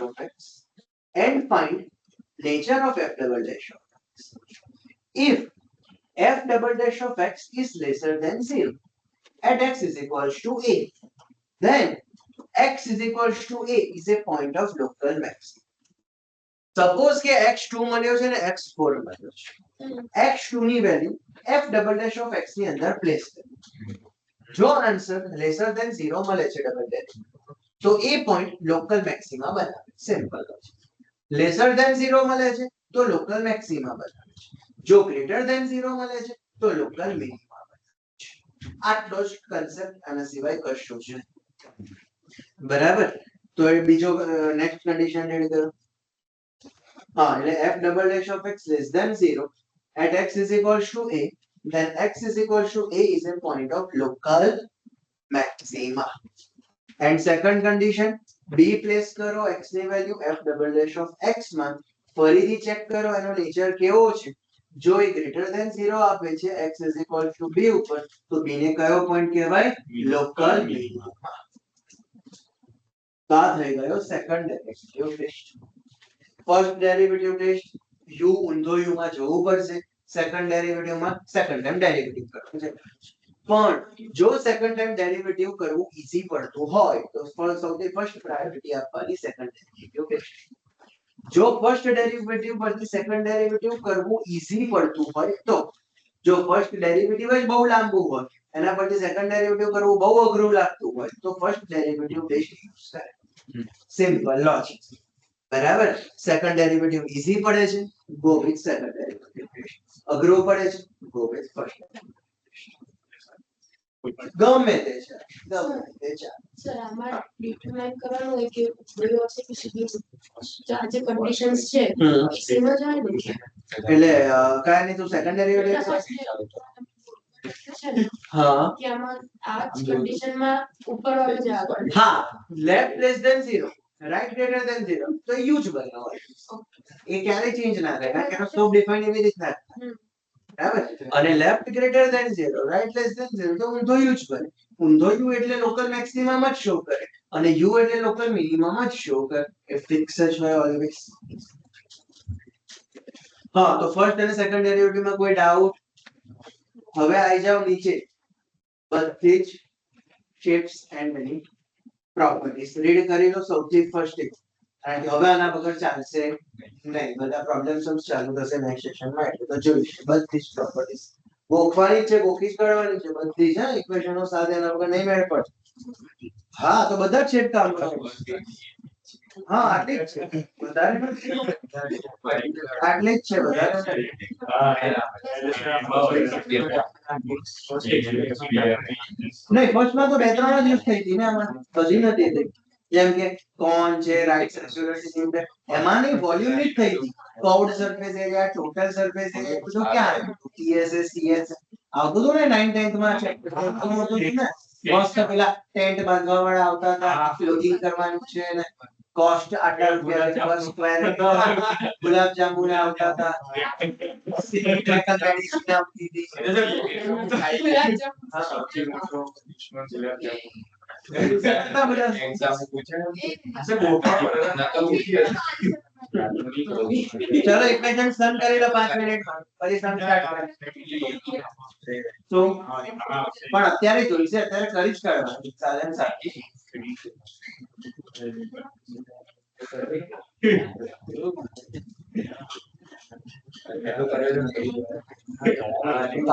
of x and find nature of f' of x. If f' of x is lesser than 0 at x is equals to a, then x is equals to a is a point of local maximum. Suppose કે x2 મળ્યો છે ને x4 મળ્યો છે, x2 ની value f' of x ની અંદર place કરી. જો આન્સર લેસર ધેન 0 મળે છે ડબલ ડેરિવેટિવ, તો એ પોઈન્ટ લોકલ મેક્સિમા બનાવે. સિમ્પલ છે. લેસર ધેન 0 મળે છે તો લોકલ મેક્સિમા બનાવે છે, જો ગ્રેટર ધેન 0 મળે છે તો લોકલ મિનિમા બનાવે છે. આટલો જ કન્સેપ્ટ, આના સિવાય કશું જ નહીં. બરાબર, તો એ બીજો નેક્સ્ટ કન્ડિશન રેડી કરો. હા, એટલે f' of x less than 0 at x is equals to a, then x is equals to a is a point of local maxima. And second condition, b place કરો, x ની value f' of x માં, ફરીથી check કરો એનો nature કેવો છે. જો એ greater than 0 આપે છે x is equals to b ઉપર, તો b ને કયો પોઈન્ટ કહેવાય? Local minima. તો આ થઈ ગયો second derivative test. First derivative test u ઊંધો u માં જવું પડશે, સેકન્ડ ડેરિવેટિવ માં સેકન્ડ ટાઈમ ડેરિવેટિવ કરવું છે. પણ જો સેકન્ડ ટાઈમ ડેરિવેટિવ કરવું ઈઝી પડતું હોય તો સૌથી ફર્સ્ટ પ્રાયોરિટી આપવાની સેકન્ડ ડેરિવેટિવ ટેસ્ટ. જો ફર્સ્ટ ડેરિવેટિવ પરથી સેકન્ડ ડેરિવેટિવ કરવું ઈઝી પડતું હોય તો, જો ફર્સ્ટ ડેરિવેટિવ જ બહુ લાંબુ હોય એના પરથી સેકન્ડ ડેરિવેટિવ કરવું બહુ અઘરું લાગતું હોય તો ફર્સ્ટ ડેરિવેટિવ બેસ્ટ યુઝ કરે. Simple logic. બરાબર. સેકન્ડ ડેરિવેટિવ ઈઝી પડે છે, ગો વિથ સેકન્ડ ડેરિવેટિવ. અઘરું પડે છે, ગો વિથ ફર્સ્ટ. ગમે તે છે, ગમે તે છે. સર આમાં ડિટરમાઇન કરવાનું હોય કે ઉપડ્યો છે કે સીધું છે. આ જે કન્ડિશન્સ છે એ સેમ જ હોય ને. એટલે કાંઈ નહીં, તું સેકન્ડ ડેરિવેટિવ હા કે આમાં આ કન્ડિશનમાં ઉપરવાળો જ આવે. હા, left less than 0 right greater than 0 તો યુ જ બને હોય. એ ક્યારે ચેન્જ ના થાય કારણ કે એનો સ્કોપ ડિફાઇન એવી રીતના થાય. બરાબર. અને left greater than 0 right less than 0 તો ઊંધો યુ જ બને. ઊંધો યુ એટલે લોકલ મેક્સિમમ જ શો કરે અને યુ એટલે લોકલ મિનિમમ જ શો કરે. એ ફિક્સ જ હોય ઓલવેઝ. હા, તો ફર્સ્ટ અને સેકન્ડ ડેરિવેટિવમાં કોઈ ડાઉટ? હવે આવી જાવ નીચે. બધી જ shapes and any properties read કરી લો સૌથી ફર્સ્ટ એક. કારણ કે હવે આના વગર ચાલશે નહીં. બધા પ્રોબ્લેમ સમ્સ ચાલુ થશે નેક્સ્ટ સેશનમાં એટલે તો જોઈશું બધી જ પ્રોપર્ટીઝ. ગોખવાની છે, ગોખી જ કાઢવાની છે બધી જ. હા, ઇક્વેશનો સાથે એના વગર નહીં મેળ પડે. હા, તો બધા જ શેપ કામ કરશે. હા, આટલી જ છે. વધારે નથી. આટલી જ છે, વધારે નથી. નહીં, ફર્સ્ટમાં તો બે ત્રણ જ યુઝ થઈ હતી ને આમાં, બધી નથી થઈ. જેમ કે કોન છે, રાઈટ સર્ક્યુલર સિલિન્ડર, એમાં નહીં વોલ્યુમ ની જ થઈ હતી. Curved surface area, total surface area બધું ક્યાં આવ્યું? ટીએસએસ સીએસ આવતું હતું ને 9th 10th માં ચેપ્ટર આવતું હતું ને. મસ્ત પેલા ટેન્ટ બાંધવા વાળા આવતા હતા, લોડિંગ કરવાનું છે ને કોસ્ટ આટલા રૂપિયા પર સ્ક્વેર ગુલાબ જાંબુ આવતા હતા. મેડિસિન આવતી હતી. કેટલા બધા ચલો ઇક્વેશન સમ કરી લો 5 મિનિટમાં પછી સમ સ્ટાર્ટ કરો. તો પણ અત્યારે જોઈશે, અત્યારે કરી જ કાઢવાનું ચાલે ને સાચી.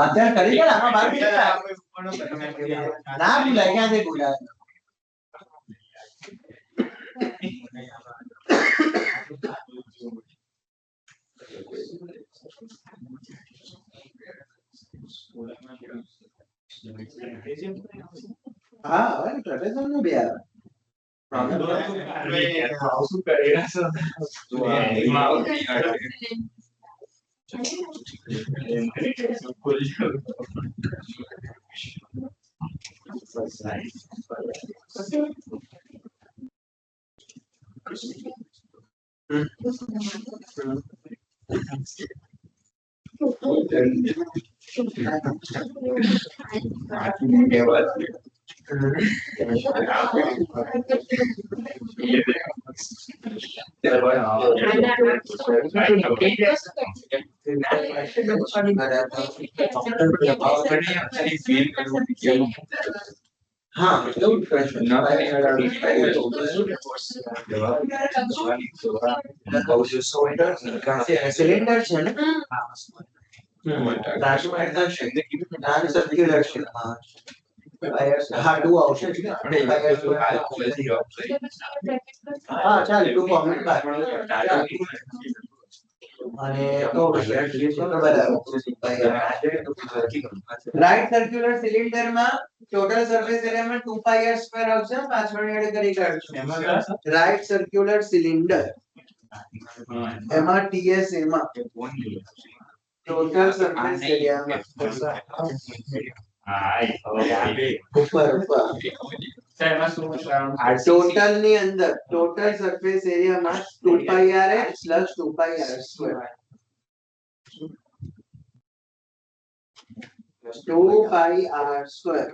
અત્યારે કરી કાઢ, આમાં બાર મિનિટ ના ભૂલાય, ક્યાંથી ભૂલાય. હા, હવે ટ્રેપેઝોઇડ નું બે આવે. હા, એવું પ્રશ્ન સિલિન્ડર છે ને. સર્ક્યુલર છે. હા, ટુ આવશે. હા, ચાલ ટુ કોમેન્ટ બાર. અને તો રાઈટ સર્ક્યુલર સિલિન્ડર માં ટોટલ સરફેસ એરિયામાં 2 પાઈ આર સ્ક્વેર આવશે. પાછળ એડ કરી કાઢશું. રાઈટ સર્ક્યુલર સિલિન્ડર એમાં ટીએસ એમાં ટોટલ સરફેસ એરિયામાં ઉપર ટોટલ ની અંદર ટોટલ સરફેસ એરિયામાં 2 પાઈ આર એચ પ્લસ 2 પાઈ આર સ્ક્વેર 2 પાઈ આર સ્ક્વેર.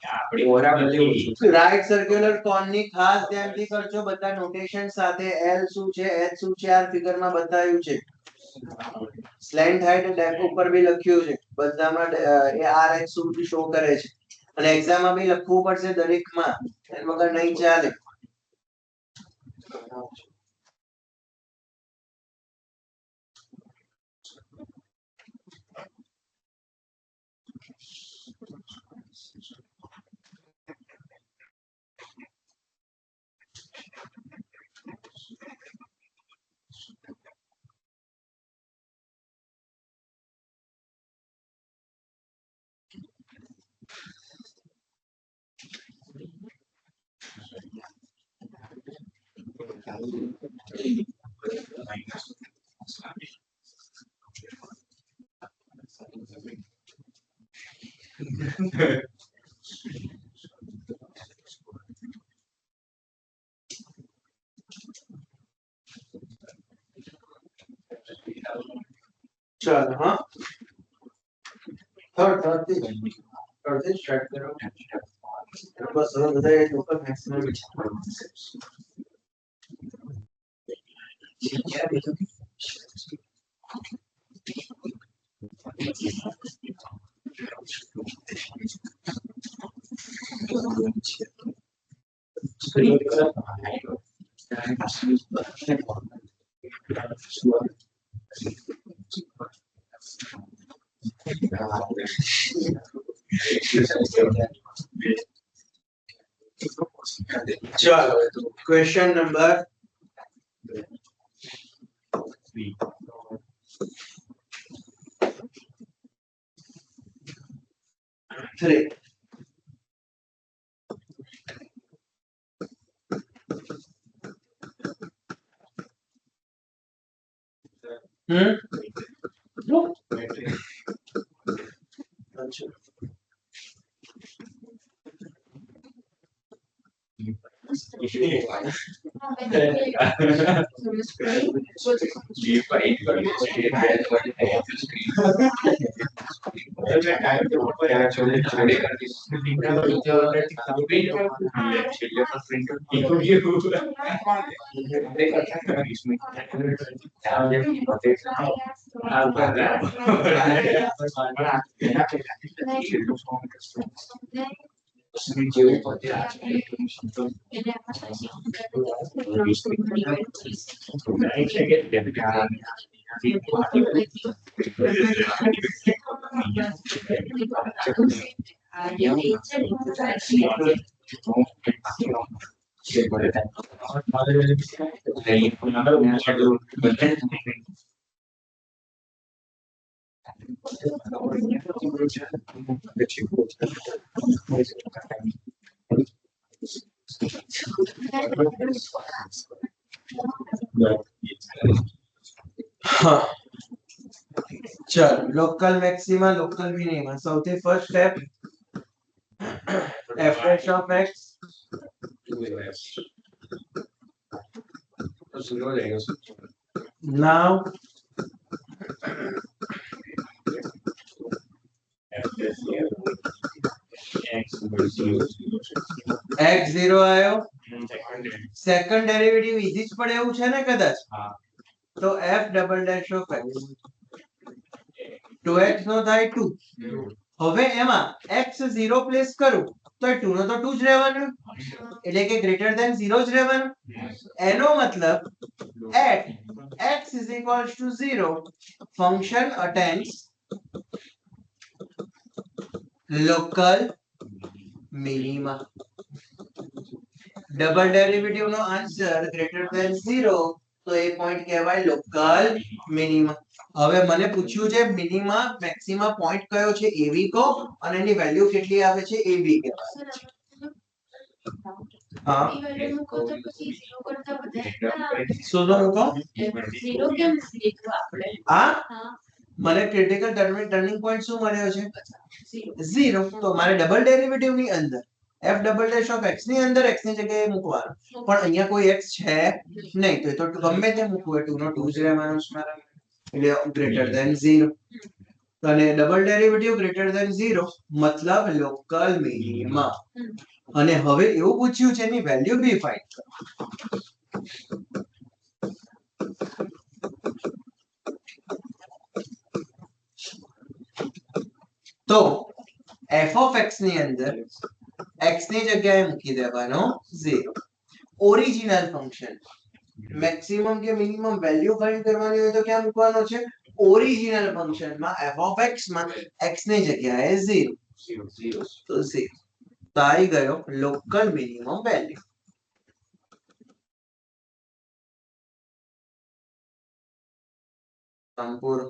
આપણી ઓરા બધી રાઈટ સર્ક્યુલર કોન ની ખાસ ધ્યાનથી કરજો બધા નોટેશન સાથે L શું છે H શું છે આ ફિગરમાં બતાવ્યું છે સ્લેન્ટ હાઇટ ડેક ઉપર બી લખ્યું છે બધામાં એ RH શું શો કરે છે અને એક્ઝામ માં બી લખવું પડશે દરેકમાં એમ વગર નહીં ચાલે ચાલો હા થર્ડ થી સ્ટાર્ટ કરો બસ હવે બધા લોકલ મેક્સિમમ વિચારો ચાલો ક્વેશ્ચન નંબર 3 હા ચાલો લોકલ મેક્સિમા લોકલ મિનિમા સૌથી first step f dash of x now x0 આયો સેકન્ડ ડેરિવેટિવ ઈઝી જ પડે એવું છે ને કદાચ તો f double dash of x 2x નો થાય 2 હવે એમાં x 0 પ્લેસ કરું તો એ 2 નો તો 2 જ રહેવાનું એટલે કે ગ્રેટર ધેન 0 જ રહેવાનું એનો મતલબ at x is equals to 0 function attains local minima double derivative નો આન્સર ગ્રેટર ધેન 0 તો એ પોઈન્ટ કહેવાય લોકલ મિનિમા હવે મને પૂછ્યું છે મિનિમા મેક્સિમા પોઈન્ટ કયો છે એ બી કહો અને એની વેલ્યુ કેટલી આવે છે એ બી કહેવાય હા શું મૂકો હા મને ક્રિટિકલ ટર્નિંગ પોઈન્ટ શું મળ્યો છે 0 તો મારે ડબલ ડેરિવેટિવ ની અંદર f double dash of x ની અંદર x ની જગ્યાએ મૂકવાનું પણ અહીંયા કોઈ x છે નહીં તો એ તો ગમે તે મૂકવું એ 2 નો 2 જ રહેવાનો છે મારા એટલે ગ્રેટર ધેન 0 અને ડબલ ડેરિવેટિવ ગ્રેટર ધેન 0 મતલબ લોકલ મિનિમમ. અને હવે એવું પૂછ્યું છે એની વેલ્યુ બી ફાઇન્ડ કરો. તો f of x ની અંદર x ની જગ્યાએ મૂકી દેવાનો 0. ઓરિજિનલ ફંક્શન મેક્સિમમ કે મિનિમમ વેલ્યુ ફાઇન્ડ કરવાની હોય તો ક્યાં મૂકવાનો છે? ઓરિજિનલ ફંક્શનમાં f of x માં x ની જગ્યાએ 0. તો 0 તો આવી ગયો લોકલ મિનિમમ વેલ્યુ. સંપૂર્ણ.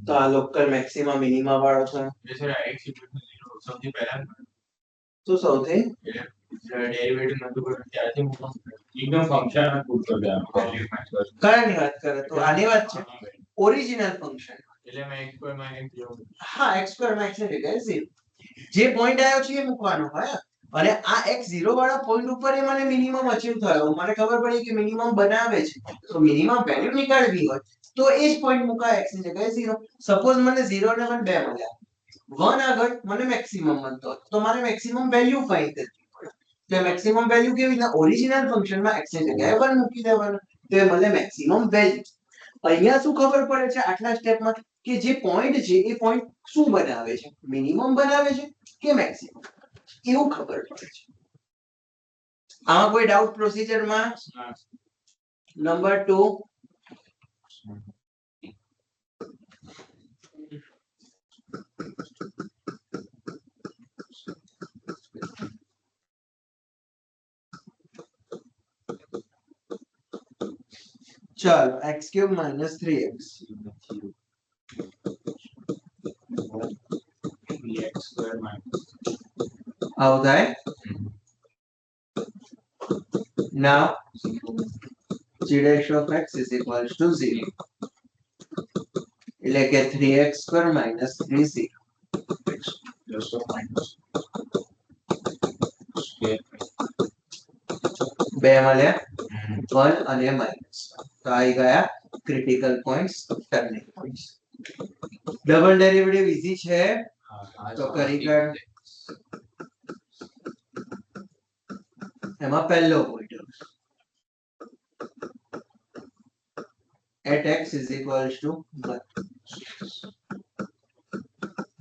તો આ લોકલ મેક્સિમમ મિનિમમ વાળો છે. ये सर x equal to 0 સૌથી પહેલા શું સૌથી ડેરિવેટિવ નતું કર્યું ત્યારથી મૂકો એકદમ ફંક્શન પૂછતો ગયા વેલ્યુ મેચ કરો કયાની વાત કરે તો આની વાત છે ઓરિજિનલ ફંક્શન. એટલે મેં x પર માં x જોઉં હા x2 માં x ની જગ્યાએ 0. જે પોઈન્ટ આવ્યો છે એ મૂકવાનો હોય. અને આ x0 વાળા પોઈન્ટ ઉપર એ મને મિનિમમ અચીવ થયો. મને ખબર પડી કે મિનિમમ બનાવે છે. તો મિનિમમ વેલ્યુ નીકાળવી હોય તો એ જ પોઈન્ટ મુકાય x ની જગ્યાએ 0. સપોઝ મને 0 અને 1 બે મળ્યા. 1 આગળ મને મેક્સિમમ મળતો હતો તો મારે મેક્સિમમ વેલ્યુ ફાઇન્ડ કરવી પડે. તો મેક્સિમમ વેલ્યુ કેવી રીતના ઓરિજિનલ ફંક્શનમાં x ની જગ્યાએ 1 મૂકી દેવાનું. તો એ મળે મેક્સિમમ વેલ્યુ. અહીંયા શું ખબર પડે છે આટલા સ્ટેપમાં કે જે પોઈન્ટ છે એ પોઈન્ટ શું બનાવે છે? મિનિમમ બનાવે છે કે મેક્સિમમ? એવું ખબર પડે છે. આમાં કોઈ ડાઉટ પ્રોસિજરમાં? નંબર 2 ચાલો x³ - 3x x square minus આવું થાય. Now g dash of x is equals to 0. એટલે કે 3x² - 3c. Plus or minus square બે મળ્યા 1 અને માઇનસ. તો આવી ગયા critical points, turning points. Double derivative easy છે તો કરી કાઢ. એમાં પહેલો point at x is equals to 1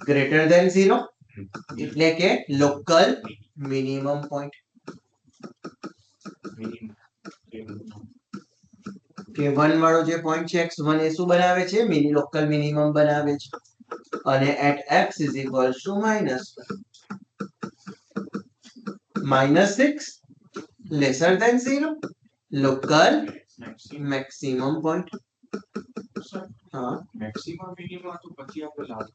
greater than 0 એટલે કે લોકલ મિનિમમ પોઈન્ટ. કે 1 વાળો જે પોઈન્ટ છે x1 એ શું બનાવે છે? મિની લોકલ મિનિમમ બનાવે છે. અને at x is equals to -6 lesser than 0 local maximum point. હા મેક્સિમમ મિનિમમ તો પછી આપણે લાગુ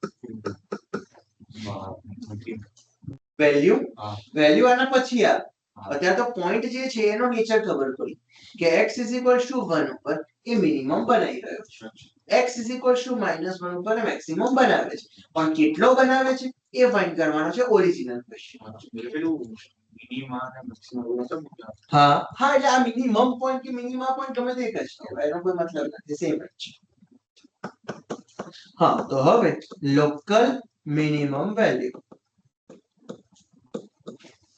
વેલ્યુ હા વેલ્યુ આના પછી આવે. અત્યારે તો પોઈન્ટ જે છે એનો નેચર ખબર પડી કે x is equals to 1 ઉપર એ મિનિમમ બનાવી રહ્યો છે. x is equals to -1 ઉપર એ મેક્સિમમ બનાવે છે. પણ કેટલો બનાવે છે એ ફાઇન્ડ કરવાનો છે ઓરિજિનલ ક્વેશ્ચન. પેલું મિનિમમ અને મેક્સિમમ મતલબ હા હા એટલે આ મિનિમમ પોઈન્ટ કે મિનિમમ પોઈન્ટ ગમે તે એક જ કહેવાય. એનો કોઈ મતલબ નથી. સેમ જ છે. હા તો હવે લોકલ મિનિમમ વેલ્યુ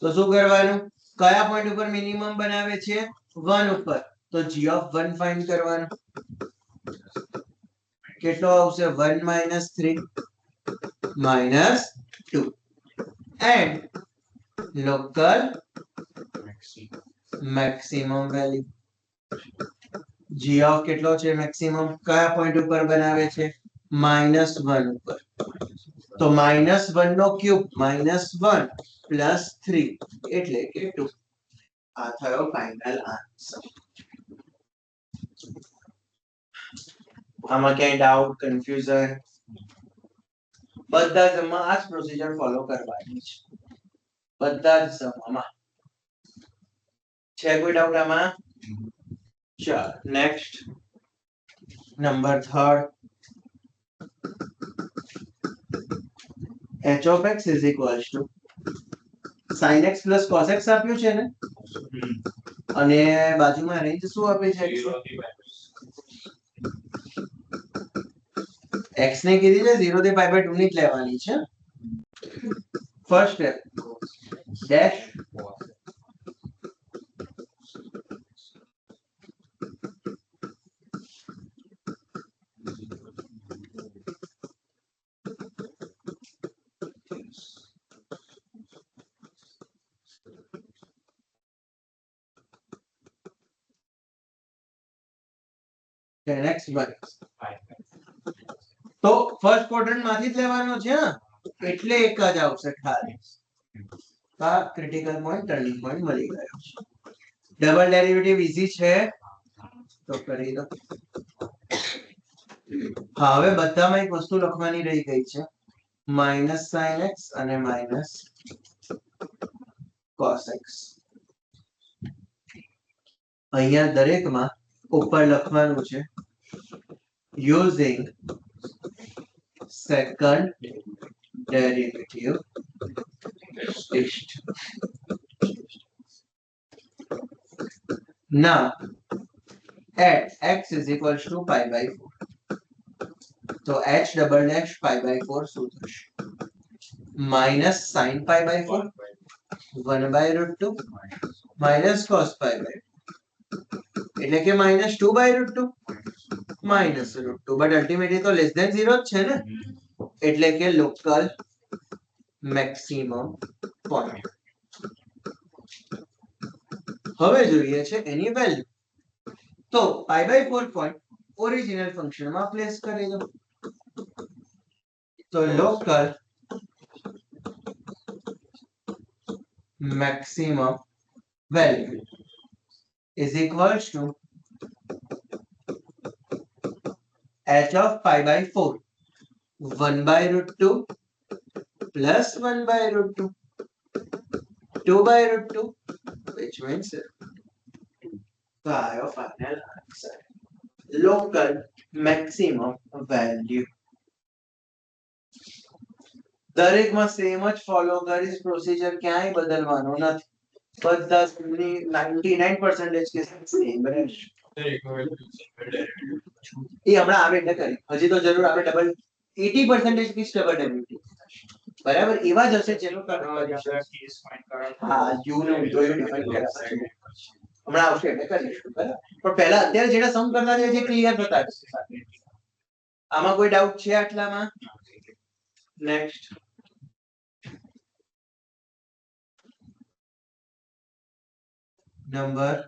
તો શું કરવાનું? કયા પોઈન્ટ ઉપર મિનિમમ બનાવે છે? 1 ઉપર. તો g of 1 ફાઇન્ડ કરવાનું. કેટલો આવશે? 1 - 3 - 2 and local maximum value. g of કેટલો છે મેક્સિમમ? કયા પોઈન્ટ ઉપર બનાવે છે? -1 ઉપર. તો -1 નો ક્યુબ -1 પ્લસ 3 એટલે કે 2. આ થયો ફાઇનલ આન્સર. આમાં ક્યાંય ડાઉટ, કન્ફ્યુઝન? બધા જમા આ જ પ્રોસિજર ફોલો કરવાની છે. બધા જ જમામાં છે. કોઈ ડાઉટ આમાં? ચાલો next number 3 h of x is equals to sin x plus cos x આપ્યું છે ને અને બાજુમાં રેન્જ શું આપે છે? x x ને કીધી છે 0 થી પાઈ બાય 2 ની જ લેવાની છે. First step dash tan x minus તો ફર્સ્ટ ક્વોડ્રન્ટ માંથી જ લેવાનો છે ને, એટલે એક જ આવશે ખાલી. આ ક્રિટિકલ પોઈન્ટ ટર્નિંગ પોઈન્ટ મળી ગયો છે. ડબલ ડેરિવેટિવ ઈઝી છે તો કરી દો. હા, હવે બધામાં એક વસ્તુ લખવાની રહી ગઈ છે, માઇનસ સાઇન એક્સ અને માઇનસ કોસ એક્સ. અહીંયા દરેકમાં ઉપર લખવાનું છે using second derivative test. Now at x is equals to pi by 4. તો h double dash pi by 4 શું થશે? minus sin pi by 4 1 by root 2 minus cos pi by 2 એટલે કે minus 2 by root 2 minus root 2 but ultimately તો less than 0 જ છે ને, એટલે કે local maximum point. હવે જોઈએ છે એની વેલ્યુ. તો pi by 4 point original function માં પ્લેસ કરી દો. તો local maximum value is equals to h of pi by 4 1 by root 2 plus 1 by root 2 2 by root 2 which means the final answer. Local maximum value. દરેકમાં same જ follow કરીશ, procedure ક્યાંય બદલવાનો નથી. બધા 99% કેસ સેમ રહેશે. એ હમણાં આવે એટલે કરી, હજી તો જરૂર આપણે ડબલ 80% કેસ ડબલ ડેરિવેટિવ બરાબર એવા જ હશે જેનું હા યુ ને ઉધો ડિફાઇન કર્યા છે. હમણાં આવશે એટલે કરીશું બરાબર. પણ પહેલા અત્યારે જેના સમ કરતા છે જે ક્લિયર થતા છે. આમાં કોઈ ડાઉટ છે આટલામાં? Next number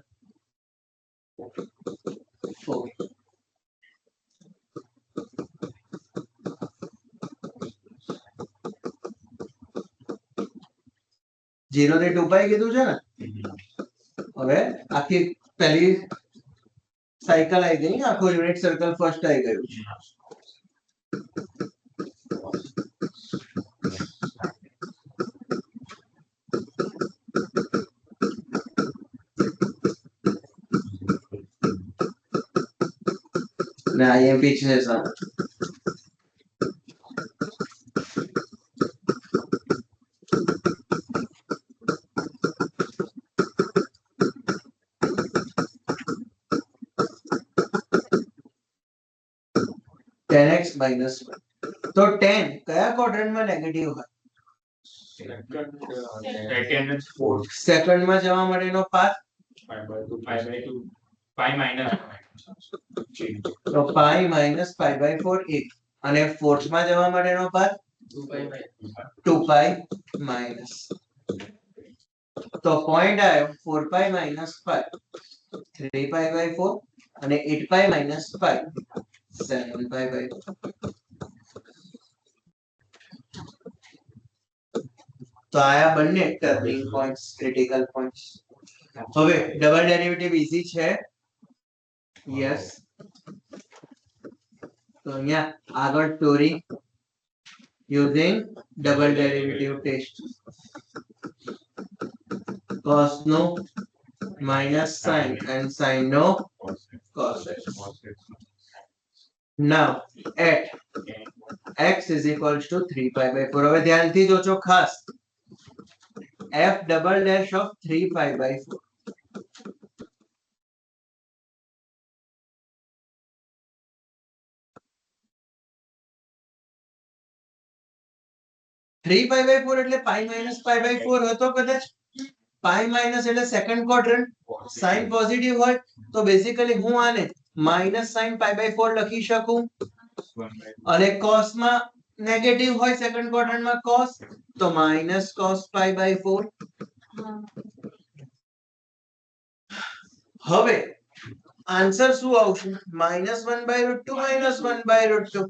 4. જીરો થી 2 પાઈ કીધું છે ને, હવે આખી પહેલી સાયકલ આવી ગઈ, આખું યુનિટ સર્કલ ફર્સ્ટ આવી ગયું છે. ને અહીંયા પીછે સર tan x minus 1. તો 10 કયા ક્વોડ્રન્ટમાં નેગેટિવ હોય? સેકન્ડમાં જવા માટેનો પાથ તો પાઈ માઇનસ પાઈ બાય 4 1 અને ફોર્થમાં જવા માટેનો પાથ 2 પાઈ માઇનસ. તો પોઈન્ટ આવ્યો 4 પાઈ માઇનસ 5 3 પાઈ બાય 4 અને 8 પાઈ માઇનસ 5 7 પાઈ બાય 2. તો આયા બંને ટર્નિંગ પોઈન્ટ્સ ક્રિટિકલ પોઈન્ટ્સ. હવે ડબલ ડેરિવેટિવ ઈઝી છે. યસ. તો અહીંયા આગળ story using double derivative test. cos નો minus sin and sin નો cos x. Now at x is equals to 3 pi by 4. હવે ધ્યાનથી જોજો ખાસ, f double dash of 3 pi by 4. 3π/4 એટલે પાઈ માઇનસ π/4 હતો કદાચ. પાઈ માઇનસ એટલે સેકન્ડ ક્વોડ્રન્ટ, સાઇન પોઝિટિવ હોય તો બેઝિકલી હું આને માઇનસ સાઇન π/4 લખી શકું. અને cos માં નેગેટિવ હોય સેકન્ડ ક્વોડ્રન્ટ માં cos, તો માઇનસ cos π/4. હવે આન્સર શું આવશે? -1/√2 -1/√2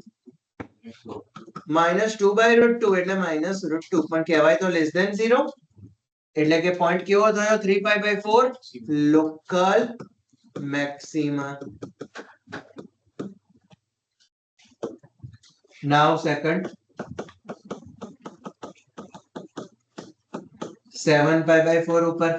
-2/√2 એટલે -√2, પણ કહેવાય તો લેસ ધેન 0. એટલે કે પોઈન્ટ કેવો થયો? 3π/4 લોકલ મેક્સિમા. નાઉ સેકન્ડ 7π/4 ઉપર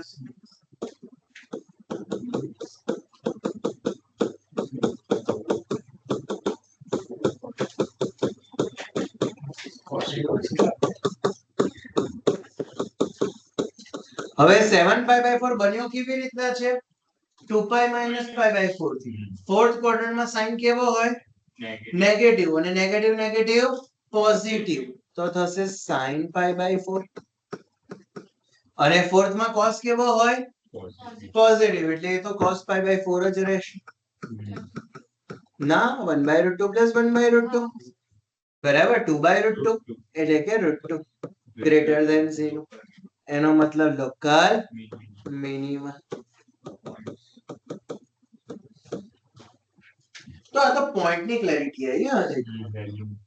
હવે 7π/4 બન્યો કેવી રીતના છે? 2π - π/4 થી. ફોર્થ ક્વોડ્રન્ટ માં સાઇન કેવો હોય? નેગેટિવ, અને નેગેટિવ નેગેટિવ પોઝિટિવ, તો થશે sin π/4. અને ફોર્થ માં cos કેવો હોય? પોઝિટિવ, એટલે એ તો cos π/4 જ રહેશે. ના, 1/√2 + 1/√2 બરાબર 2/√2, એટલે કે √2 ગ્રેટર ધેન 0. એનો મતલબ લોકલ મિનિમમ. તો આ તો પોઈન્ટ ની ક્લેરિટી આવી હશે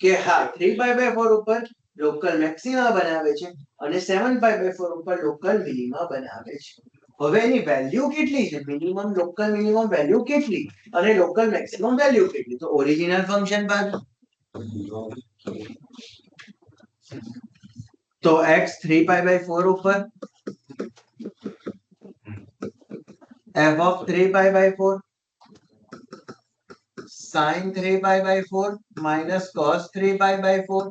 કે હા 3π/4 ઉપર લોકલ મેક્સિમા બનાવે છે અને 7π/4 ઉપર લોકલ મિનિમા બનાવે છે. હવે એની વેલ્યુ કેટલી છે? મિનિમમ લોકલ મિનિમમ વેલ્યુ કેટલી અને લોકલ મેક્સિમમ વેલ્યુ કેટલી? તો ઓરિજિનલ ફંક્શન બાદ તો x 3π/4 ઉપર f of 3π/4 sin 3π/4 minus cos 3π/4.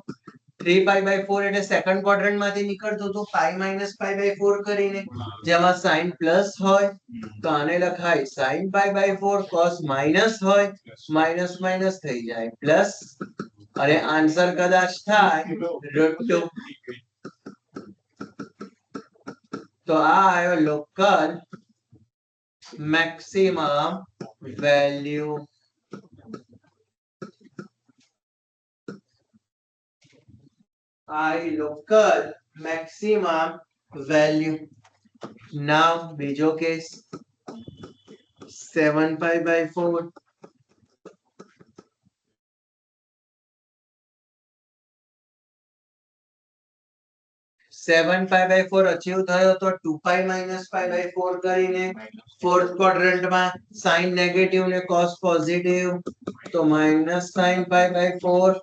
3π/4 એટલે સેકન્ડ ક્વોડ્રન્ટ માંથી નીકળતું હતું પાઈ માઇનસ π/4 કરીને, જેમાં sin પ્લસ હોય તો આને લખાય sin π/4, cos માઇનસ હોય માઇનસ માઇનસ થઈ જાય પ્લસ, અને આન્સર કદાચ થાય √2. તો આ આવ્યો local maximum value. local maximum value. Now બીજો કેસ 7π/4 7π/4 અચીવ થયો તો 2π - π/4 કરીને ફોર્થ ક્વોડ્રન્ટ માં સાઇન નેગેટિવ ને cos પોઝિટિવ, તો માઇનસ sin π/4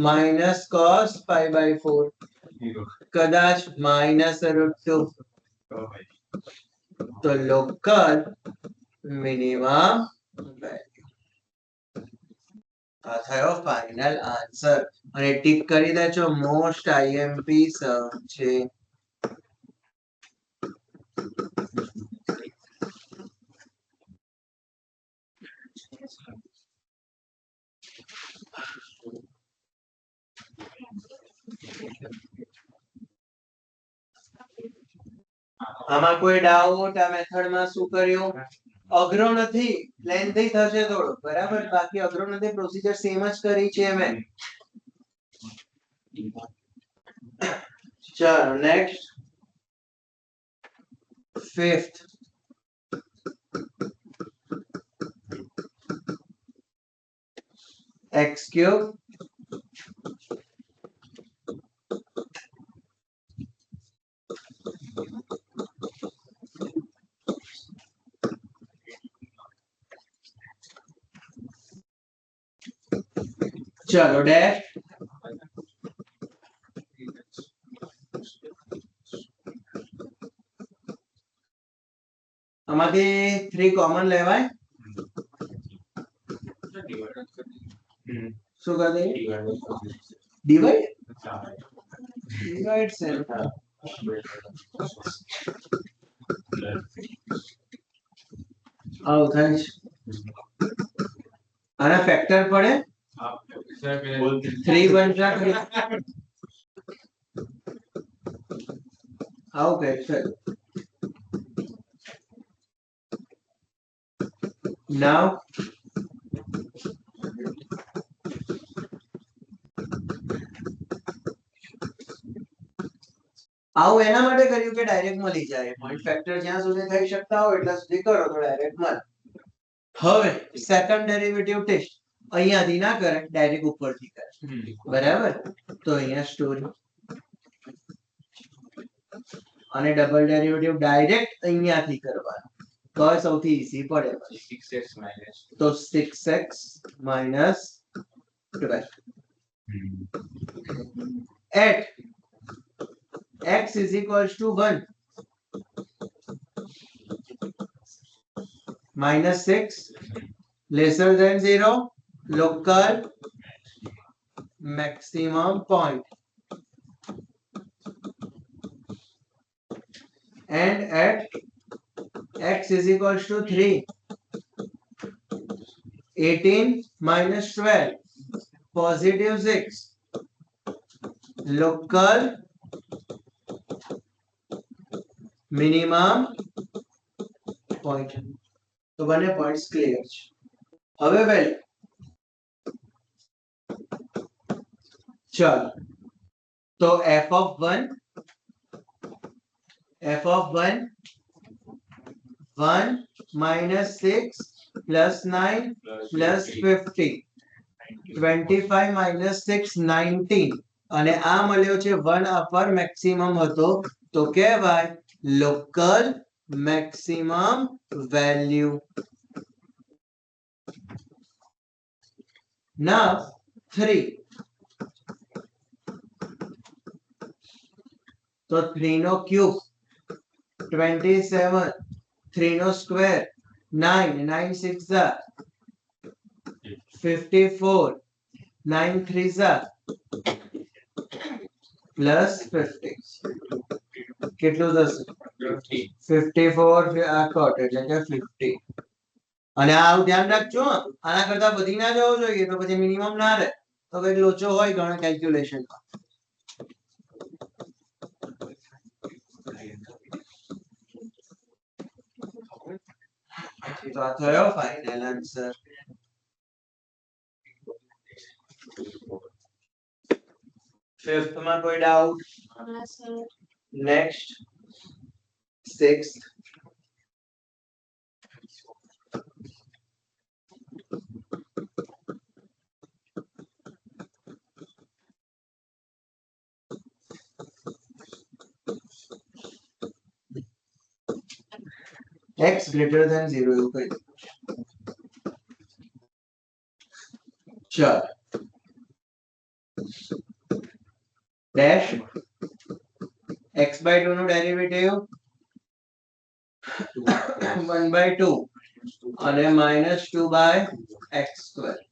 માઇનસ cos π/4, કદાચ -√2. તો લોકલ મિનિમમ વેલ્યુ. આ થયો ફાઇનલ આન્સર, અને ટીક કરી દેજો મોસ્ટ આઈએમપી સમ છે. આમાં કોઈ ડાઉટ? આ મેથડમાં શું કર્યું? અઘરો નથી, લેન્થી થશે થોડો, બરાબર? બાકી અઘરો નથી, પ્રોસિજર સેમ જ કરી છે મેં. ચલો નેક્સ્ટ 5th x³ ચલો ડેશ આમાંથી 3 કોમન લેવાય. શું કરી દઈએ? ડિવાઈડ ડિવાઈડ સેલ આવું થાય છે. આના ફેક્ટર પડે 3 1 3 આવું કઈ છે. Now આવું એના માટે કર્યું કે ડાયરેક્ટ મળી જાય. પોઈન્ટ ફેક્ટર જ્યાં સુધી થઈ શકતા હોય એટલા સુધી કરો તો ડાયરેક્ટ મળે. હવે સેકન્ડ ડેરિવેટિવ ટેસ્ટ અહીંયાથી ના કરે, ડાયરેક્ટ ઉપરથી કરે. બરાબર? તો અહીંયા સ્ટોરી અને ડબલ ડેરિવેટિવ ડાયરેક્ટ અહીંયાથી કરવાનો તો સૌથી ઈઝી પડે. 6x minus તો 6x minus 12 at x is equals to 1 minus 6 lesser than 0 local maximum point and at x is equals to 3 18 minus 12 positive 6 local minimum point. તો બંને points clear છે. હવે વેલ્યુ ચાલો તો f of 1 1 minus 6 plus 9 plus 50 25 minus 6 19 અને આ મળ્યો છે 1 અપર મેક્સિમમ હતો તો કહેવાય લોકલ મેક્સિમમ વેલ્યુ. Now 3 તો 3 નો cube 27 3 no square 9 9 6 are 54 9 3 are plus 50 કેટલું થશે 54 આ કટ એટલે કે 50 અને આવું ધ્યાન રાખજો હો. આના કરતા વધી ના જવું જોઈએ તો પછી મિનિમમ ના રહે તો કઈક લોચો હોય ઘણા કેલ્ક્યુલેશનમાં. તો આ થયો ફાઇનલ આન્સર. ફિફ્થ માં કોઈ ડાઉટ? હા sir. Next sixth x greater than 0 એવું કહી દો. ચાલો ડેશ x by 2 નું ડેરિવેટિવ 1 by 2 અને -2 by x square.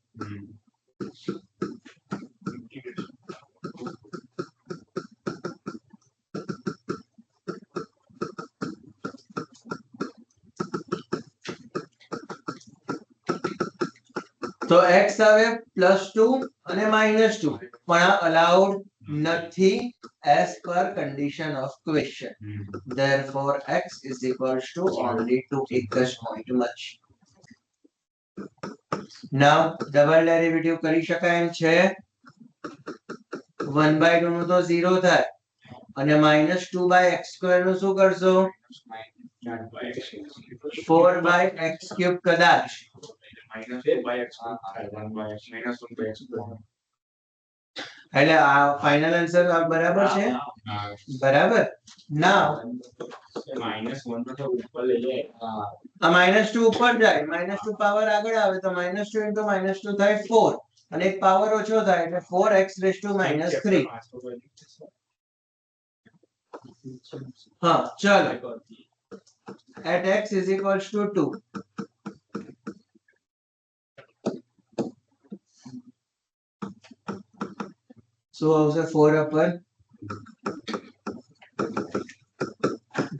તો x આવે +2 અને -2 પણ આ અલાઉડ નથી as per condition of question. Therefore x is equals to only to એક જ point મળશે. now ડબલ ડેરિવેટિવ કરી શકાય એમ છે. 1 by 2 નું તો 0 થાય અને -2 by x square નું શું કરશો 4 by x cube કદાચ એટલે આ ફાઇનલ આન્સર બરાબર છે. બરાબર. now આ -2 ઉપર જાય -2 પાવર આગળ આવે તો -2 into -2 થાય 4 અને એક પાવર ઓછો થાય એટલે 4x raised to -3. હા ચાલો at x is equals to 2 શું આવશે 4 upon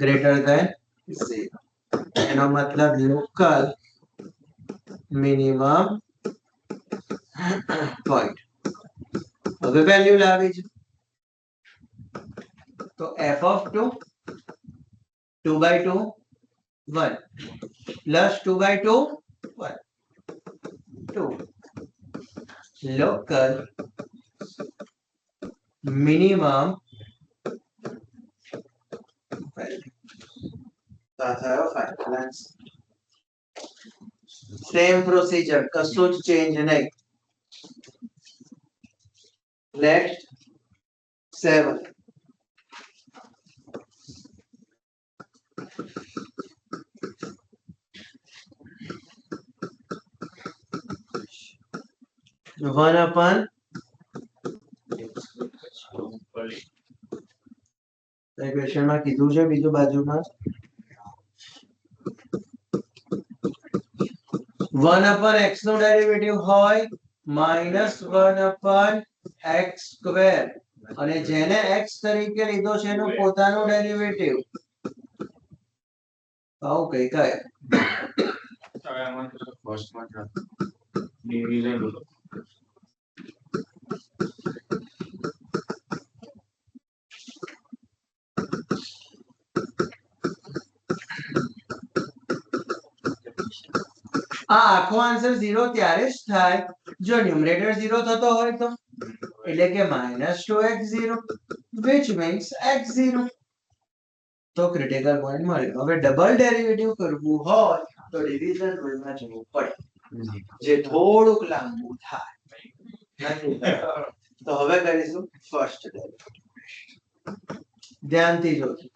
greater than 0 એનો મતલબ લોકલ મિનિમમ પોઈન્ટ. હવે વેલ્યુ લાવી છે તો f of 2 2 by 2 1 plus 2 by 2 1 2 local minimum value. Same procedure, કશું જ change નહીં. Next 7. One upon ક્વેશ્ચન માં કીધું છે બીજું બાજુમાં 1 upon x નું ડેરિવેટિવ હોય -1 upon x સ્ક્વેર અને જેને x તરીકે લીધો છે એનું પોતાનું ડેરિવેટિવ આવું કઈ કાય હવે આમાં ફર્સ્ટમાં ડિવિઝન આ આખો આન્સર 0 ત્યારે જ થાય જો ન્યુમરેટર 0 થતો હોય તો એટલે કે -2x0 which means x0 તો ક્રિટિકલ પોઈન્ટ મળ્યો. હવે ડબલ ડેરિવેટિવ કરવું હોય તો ડિવિઝન રૂલમાં જવું પડે જે થોડુંક લાંબુ થાય તો હવે કરીશું ફર્સ્ટ ડેરિવેટિવ. ધ્યાનથી જોજો.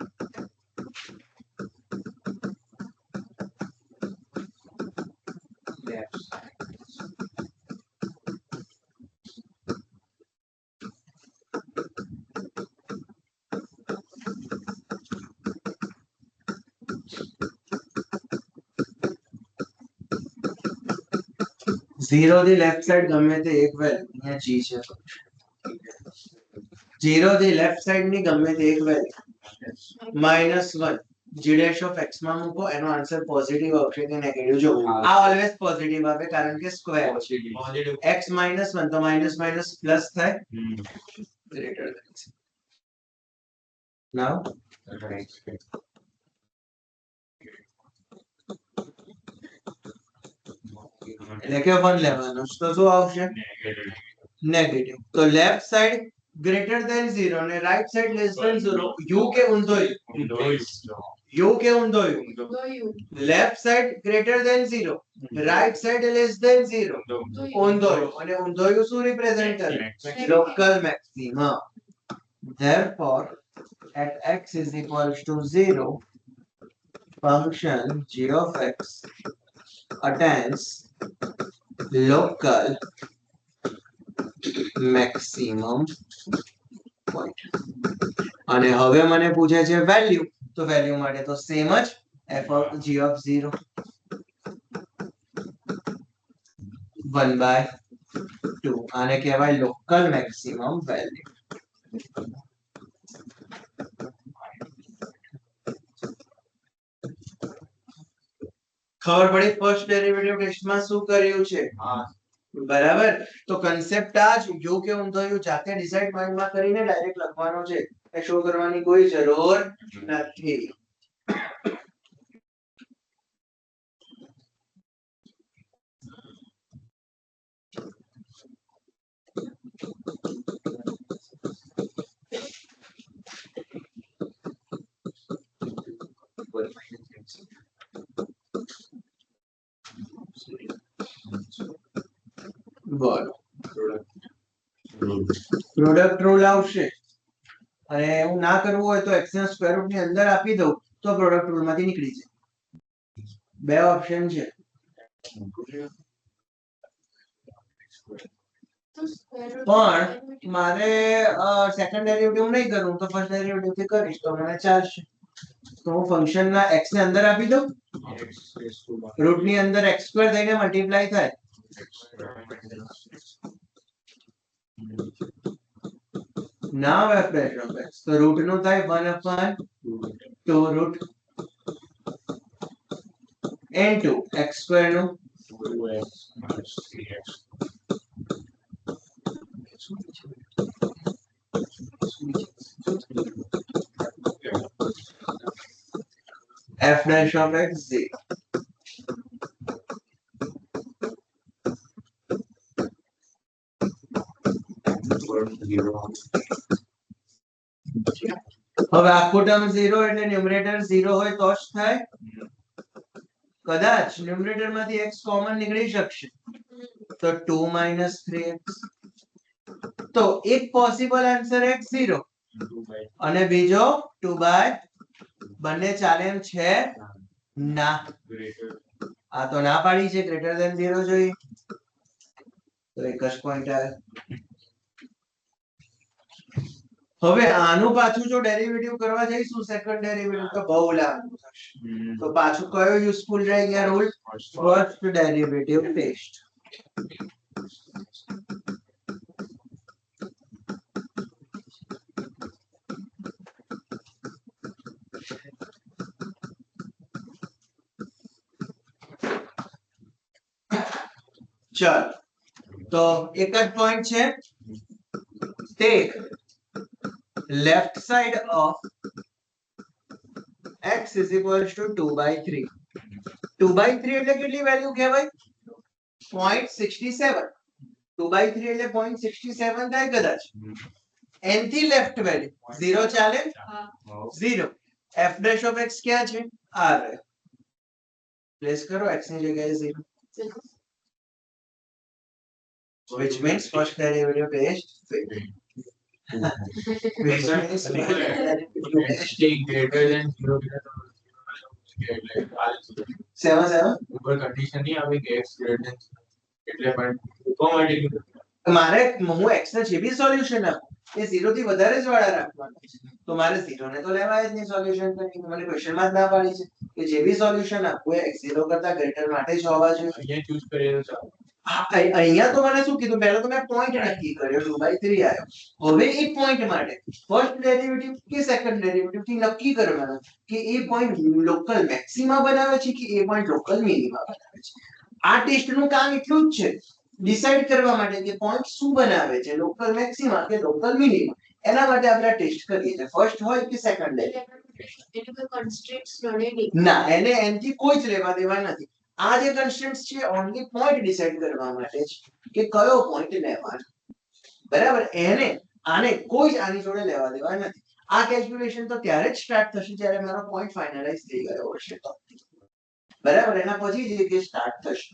ઝીરો થી લેફ્ટ સાઈડ ગમે તે એક વેલ્યુ અહીંયા g છે ઝીરો થી લેફ્ટ સાઈડ ની ગમે તે એક value -1 g dash of x માં મૂકો એનો આન્સર પોઝિટિવ આવશે કે નેગેટિવ જો આ ઓલવેઝ પોઝિટિવ આવે કારણ કે સ્ક્વેર પોઝિટિવ x -1 તો માઇનસ માઇનસ પ્લસ થાય ગ્રેટર ધેન નાઉ એટલે કે 1 લેવાનું તો શું આવશે નેગેટિવ. તો લેફ્ટ સાઈડ ગ્રેટર ધેન 0 અને right side less than 0 u કે ઊંધો u કે ઊંધો left side greater than 0 right side less than 0 ઊંધો અને ઊંધો યુ શું રિપ્રેઝન્ટ કરે local maximum. therefore at x is equals to 0 function g of x attains local maximum point. અને હવે મને પૂછે છે વેલ્યુ તો વેલ્યુ માટે તો સેમ જ f of g of 0 1/2 આને કહેવાય લોકલ મેક્સિમમ વેલ્યુ. ખબર પડી ફર્સ્ટ ડેરિવેટિવ ટેસ્ટમાં શું કર્યું છે બરાબર. તો કન્સેપ્ટ આ જ યુ કે ઊંધો યુ જાતે ડિસાઈડ માઇન્ડમાં કરીને ડાયરેક્ટ લખવાનો છે એ શો કરવાની કોઈ જરૂર નથી. બોલો પ્રોડક્ટ રૂલ આવશે અને એવું ના કરવું હોય તો x ના સ્ક્વેર રૂટ ની અંદર આપી દઉં તો પ્રોડક્ટ રૂલ માંથી નીકળી જાય. બે ઓપ્શન છે. પણ મારે સેકન્ડ ડેરિવેટિવ નહીં કરવું તો ફર્સ્ટ ડેરિવેટિવ થી કરીશ તો મને ચાલશે. તો હું ફંક્શન ના x ને અંદર આપી દઉં રૂટ ની અંદર x સ્ક્વેર થઈને મલ્ટીપ્લાય થાય now f dash of x તો રૂટ નું થાય 1/2 રૂટ into x સ્ક્વેર નું 2x - 3x f dash of x 0. હવે આખું ટર્મ 0 એટલે ન્યુમરેટર 0 હોય તો જ થાય. કદાચ ન્યુમરેટર માંથી x કોમન નીકળી શકશે તો 2 - 3x. તો એક પોસિબલ આન્સર x0 અને બીજો 2 બંને ચાલે એમ છે ના. આ તો ના પાડી છે, ગ્રેટર ધેન 0 જોઈએ તો એક જ પોઈન્ટ આવે. હવે આનું પાછું જો ડેરિવેટિવ કરવા જઈશું સેકન્ડ ડેરિવેટિવ તો બહુ લાંબુ થશે. તો પાછું કયો યુઝફુલ રહી ગયા રૂલ? First derivative test. ચાલો તો એક જ પોઈન્ટ છે. Take left side of x is equals to 2/3. 2/3 એટલે કેટલી વેલ્યુ કહેવાય? 0.67. 2/3 એટલે 0.67 થાય કદાચ. n થી લેફ્ટ વેલ્યુ 0 ચાલે? 0. f dash of x ક્યાં છે? આ રહે. પ્લેસ કરો x ની જગ્યાએ 0. which means first derivative is fixed. which means first derivative is greater than 0 seven. ઉપર કન્ડિશન નહીં આવી કે x greater than એટલે પણ ઓટોમેટિક મારે હું x ને જે બી સોલ્યુશન આપું એ 0 થી વધારે જ વાળા રાખવાના છે. તો મારે 0 ને તો લેવાય જ નહીં સોલ્યુશન તરીકે. મને ક્વેશ્ચન માં જ ના પાડી છે કે જે બી સોલ્યુશન આપવું એ x 0 કરતા ગ્રેટર માટે જ હોવા જોઈએ. અહીંયા ચૂઝ કરીએ તો ચાલે. અહીંયા તો મને શું કીધું? પહેલા તો મેં પોઈન્ટ નક્કી કર્યો 2/3 આવ્યો. હવે એ પોઈન્ટ માટે ફર્સ્ટ ડેરિવેટિવ કે સેકન્ડ ડેરિવેટિવ થી નક્કી કરવાનું કે એ પોઈન્ટ લોકલ મેક્સિમા બનાવે છે કે એ પોઈન્ટ લોકલ મિનિમા બનાવે છે. આ ટેસ્ટ નું કામ એટલું જ છે ડિસાઈડ કરવા માટે કે પોઈન્ટ શું બનાવે છે, લોકલ મેક્સિમા કે લોકલ મિનિમા. એના માટે આપણે ટેસ્ટ કરીએ છીએ ફર્સ્ટ હોય કે સેકન્ડ ડેરિવેટિવ. ના, એને n થી કોઈ જ લેવા દેવા નથી. આ જે કન્સ્ટ્રેન્ટ્સ છે ઓન્લી પોઈન્ટ ડિસાઈડ કરવા માટે છે કે કયો પોઈન્ટ લેવાનો. બરાબર? એને આને કોઈ જ આની જોડે લેવા દેવા નથી. આ કેલ્ક્યુલેશન તો ત્યારે જ સ્ટાર્ટ થશે જ્યારે મારો પોઈન્ટ ફાઇનલાઇઝ થઈ ગયો હશે તો. બરાબર? એના પછી જ એ સ્ટાર્ટ થશે.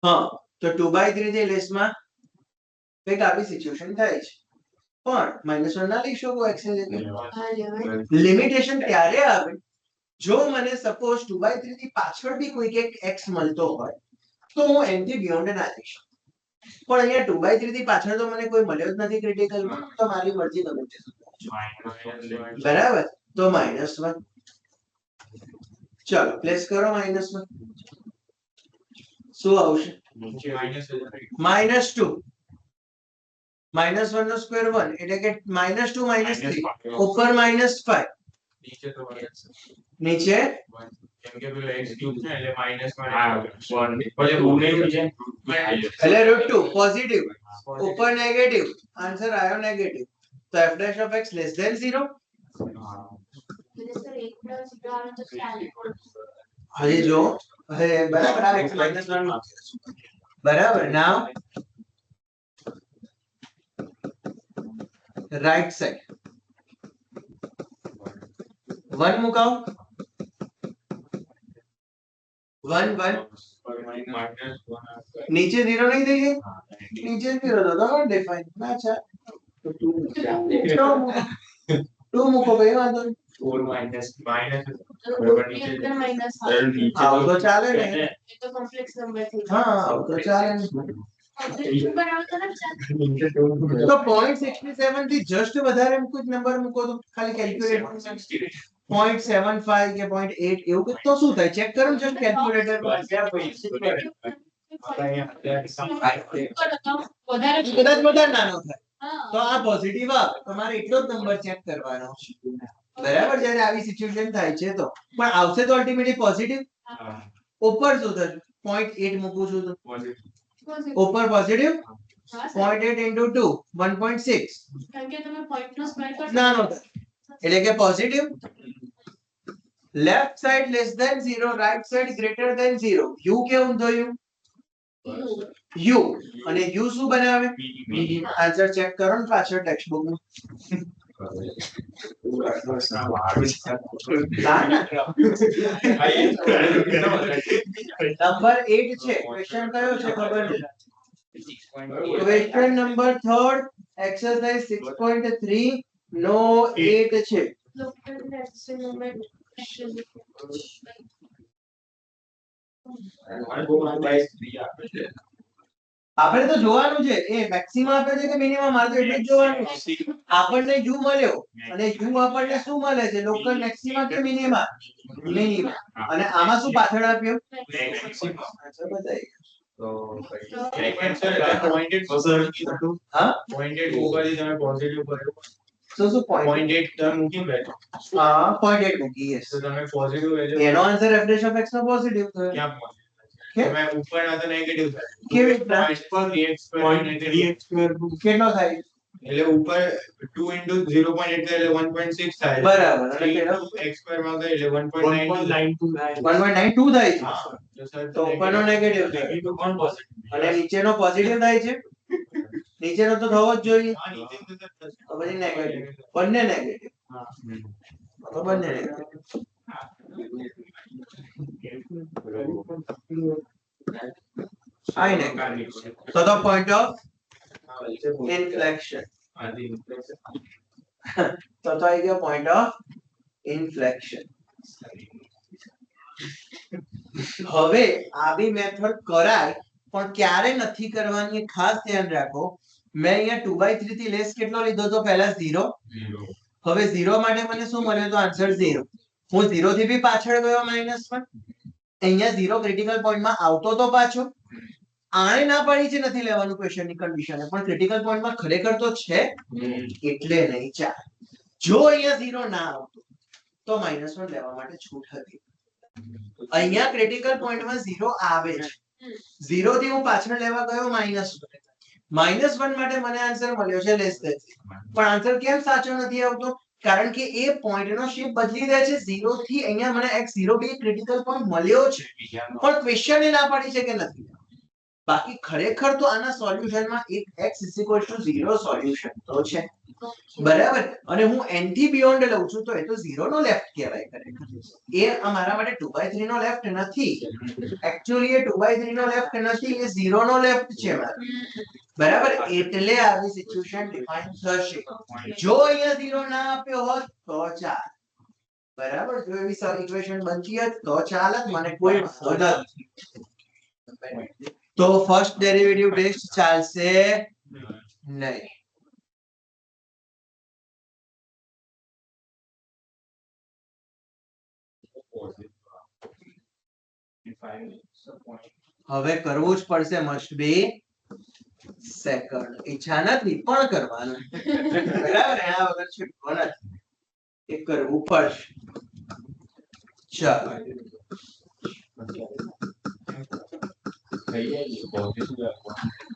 હા, તો 2/3 થી લેસમાં કંઈક આવી સિચ્યુએશન થાય છે પણ -1 ના લઈ શકો x ની જગ્યાએ. લિમિટેશન ત્યારે આવે જો મને સપોઝ 2/3 થી પાછળ બી કોઈક એક x મળતો હોય તો હું n થી બિયોન્ડ ના જઈ શકું. પણ અહીંયા 2/3 થી પાછળ તો મને કોઈ મળ્યો જ નથી ક્રિટિકલમાં, તો મારી મરજી ગમે તે શું. બરાબર? તો -1. ચલો પ્લેસ કરો -1. શું આવશે? નીચે -2. -1 નો સ્ક્વેર 1 એટલે કે -2 -3 ઉપર -5. નીચે તો નીચે કેમ કે પેલો x ક્યુબ છે એટલે -1 પછી રૂને બીજે એટલે √2 પોઝિટિવ ઉપર નેગેટિવ. આન્સર આવ્યો નેગેટિવ. તો f dash of x less than 0. હજી જો હવે બરાબર આ x -1 બરાબર. નાવ રાઈટ સાઈડ 1 મુકાવ. 1 નીચે 0 નહીં થઈ જાય? નીચે 0 તો નોટ ડિફાઇન ના છે. તો 2 મૂકો ભાઈ, વાંધો નહીં. 4 માઇનસ બરાબર નીચે આવું તો ચાલે ને? એ તો કોમ્પ્લેક્સ નંબર થઈ હા, આવું તો ચાલે ને. તો 0.67 થી જસ્ટ વધારે કોઈ નંબર મૂકો તો ખાલી કેલ્ક્યુલેટર 0.75 કે 0.8 એવું કંઈક તો શું થાય? ચેક કરો જસ્ટ કેલ્ક્યુલેટર પર. કદાચ વધારે નાનો થાય તો આ પોઝિટિવ આવે. તમારે એટલો જ નંબર ચેક કરવાનો છે. બરાબર? જ્યારે આવી સિચ્યુએશન થાય છે તો પણ આવશે તો અલ્ટિમેટલી પોઝિટિવ. ઉપર શું થશે? 0.8 મૂકું છું તો ઉપર પોઝિટિવ 0.8 into 2 1.6 નાનો થાય એટલે કે positive left side less than 0 right side greater than 0 U કેવું થયું યુ અને યુ શું બનાવે આન્સર ચેક કરો ને પાછળ ટેક્સ્ટ બુક માં નંબર 8 છે ક્વેશ્ચન કયો છે ખબર નથી ક્વેશ્ચન નંબર 3 એક્સરસાઇઝ 6.3 નો 8 છે આપણે તો જોવાનું છે એ મેક્સિમમ આપે છે કે મિનિમમ આ તો એટલું જ જોવાનું છે આપણને યુ મળ્યો અને યુ આપણને શું મળે છે લોકલ મેક્સિમમ કે મિનિમમ મિનિમમ અને આમાં શું પાછળ આપ્યું બતાવી હા પોઈન્ટેડ ઉપરથી તમે પોઝિટિવ કર્યો શું point પોઈન્ટેડ તમે મૂકી દે હા point 8 મૂકી yes તો તમે પોઝિટિવ લેજો એનો answer f dash of x નો પોઝિટિવ થયો ક્યાં પહોંચે કે? તમે ઉપર ના તો નેગેટિવ થાય કેવી રીતના? કેટલો થાય એટલે ઉપર 2 into 0.8 એટલે 1.6 થાય બરાબર અને 3 પેલો into x square માં થાય એટલે 1.92 1.92 થાય છે હા તો સર તો ઉપરનો નેગેટિવ થાય નેગેટિવ કોણ પોઝિટિવ અને નીચેનો પોઝિટિવ થાય છે નીચેનો તો થવો જ જોઈએ હા નીચે તો સર થશે. તો પછી નેગેટિવ બંને નેગેટિવ હા તો બંને નેગેટિવ આઈ નેગેટિવ તો પોઈન્ટ ઓફ ઇન્ફ્લેક્શન તો આઈ ગયો પોઈન્ટ ઓફ ઇન્ફ્લેક્શન હવે આવી મેથડ કરાય પણ ક્યારે નથી કરવાની એ ખાસ ધ્યાન રાખો મેં અહીંયા 2/3 થી લેસ કેટલો લીધો તો પહેલા 0 હવે 0 માટે મને શું મળ્યો તો આન્સર 0 હું 0 થી બી પાછળ ગયો -1 અહીંયા 0 ક્રિટિકલ પોઈન્ટ માં આવતો તો પાછો આણે ના પાડી છે નથી લેવાનું ક્વેશ્ચન ની કન્ડિશન પણ ક્રિટિકલ પોઈન્ટ માં ખરેખર તો છે એટલે નહીં ચાલે જો અહીંયા 0 ના આવતો તો -1 લેવા માટે છૂટ હતી અહીંયા ક્રિટિકલ પોઈન્ટ માં 0 આવે છે 0 થી હું પાછળ લેવા ગયો -1 -1 માટે મને આન્સર મળ્યો છે લેસ ધેન પણ આન્સર કેમ સાચો નથી આવતો કારણ કે એ પોઈન્ટ નો શેપ બદલી દે છે 0 થી અહીંયા મને x0 બી ક્રિટિકલ પોઈન્ટ મળ્યો છે પણ ક્વેશ્ચન એ ના પાડી છે કે નથી બાકી ખરેખર તો આના સોલ્યુશનમાં એક x 0 સોલ્યુશન તો છે બરાબર અને હું n થી બિયોન્ડ લઉં છું તો એ તો 0 નો લેફ્ટ કહેવાય ખરેખર એ અમારા માટે 2/3 નો લેફ્ટ નથી એક્ચ્યુઅલી એ 2/3 નો લેફ્ટ નથી એ 0 નો લેફ્ટ છે બરાબર એટલે આવી સિચ્યુએશન ડિફાઇન થશે જો અહીંયા 0 ના આપ્યો હોત તો ચાલ બરાબર જો એવી ઇક્વેશન બનતી હોત તો ચાલત મને કોઈ વાંધો નથી તો ફર્સ્ટ ડેરિવેટિવ ટેસ્ટ ચાલશે નહીં હવે કરવું જ પડશે મસ્ટ બી સેકન્ડ ઈચ્છા નથી પણ કરવાનું બરાબર એના વગર છૂટકો નથી એ કરવું પડશે ચાલો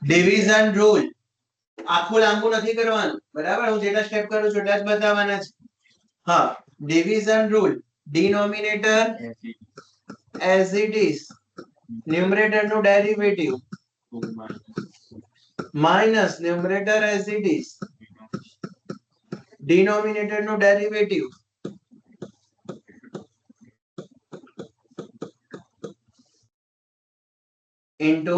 ડિવિઝન રૂલ આખું લાંબુ નથી કરવાનું બરાબર હું જેટલા સ્ટેપ કરું છું એટલા જ બતાવવાના છે હા division rule denominator as it is numerator નું derivative minus numerator as it is denominator નું derivative into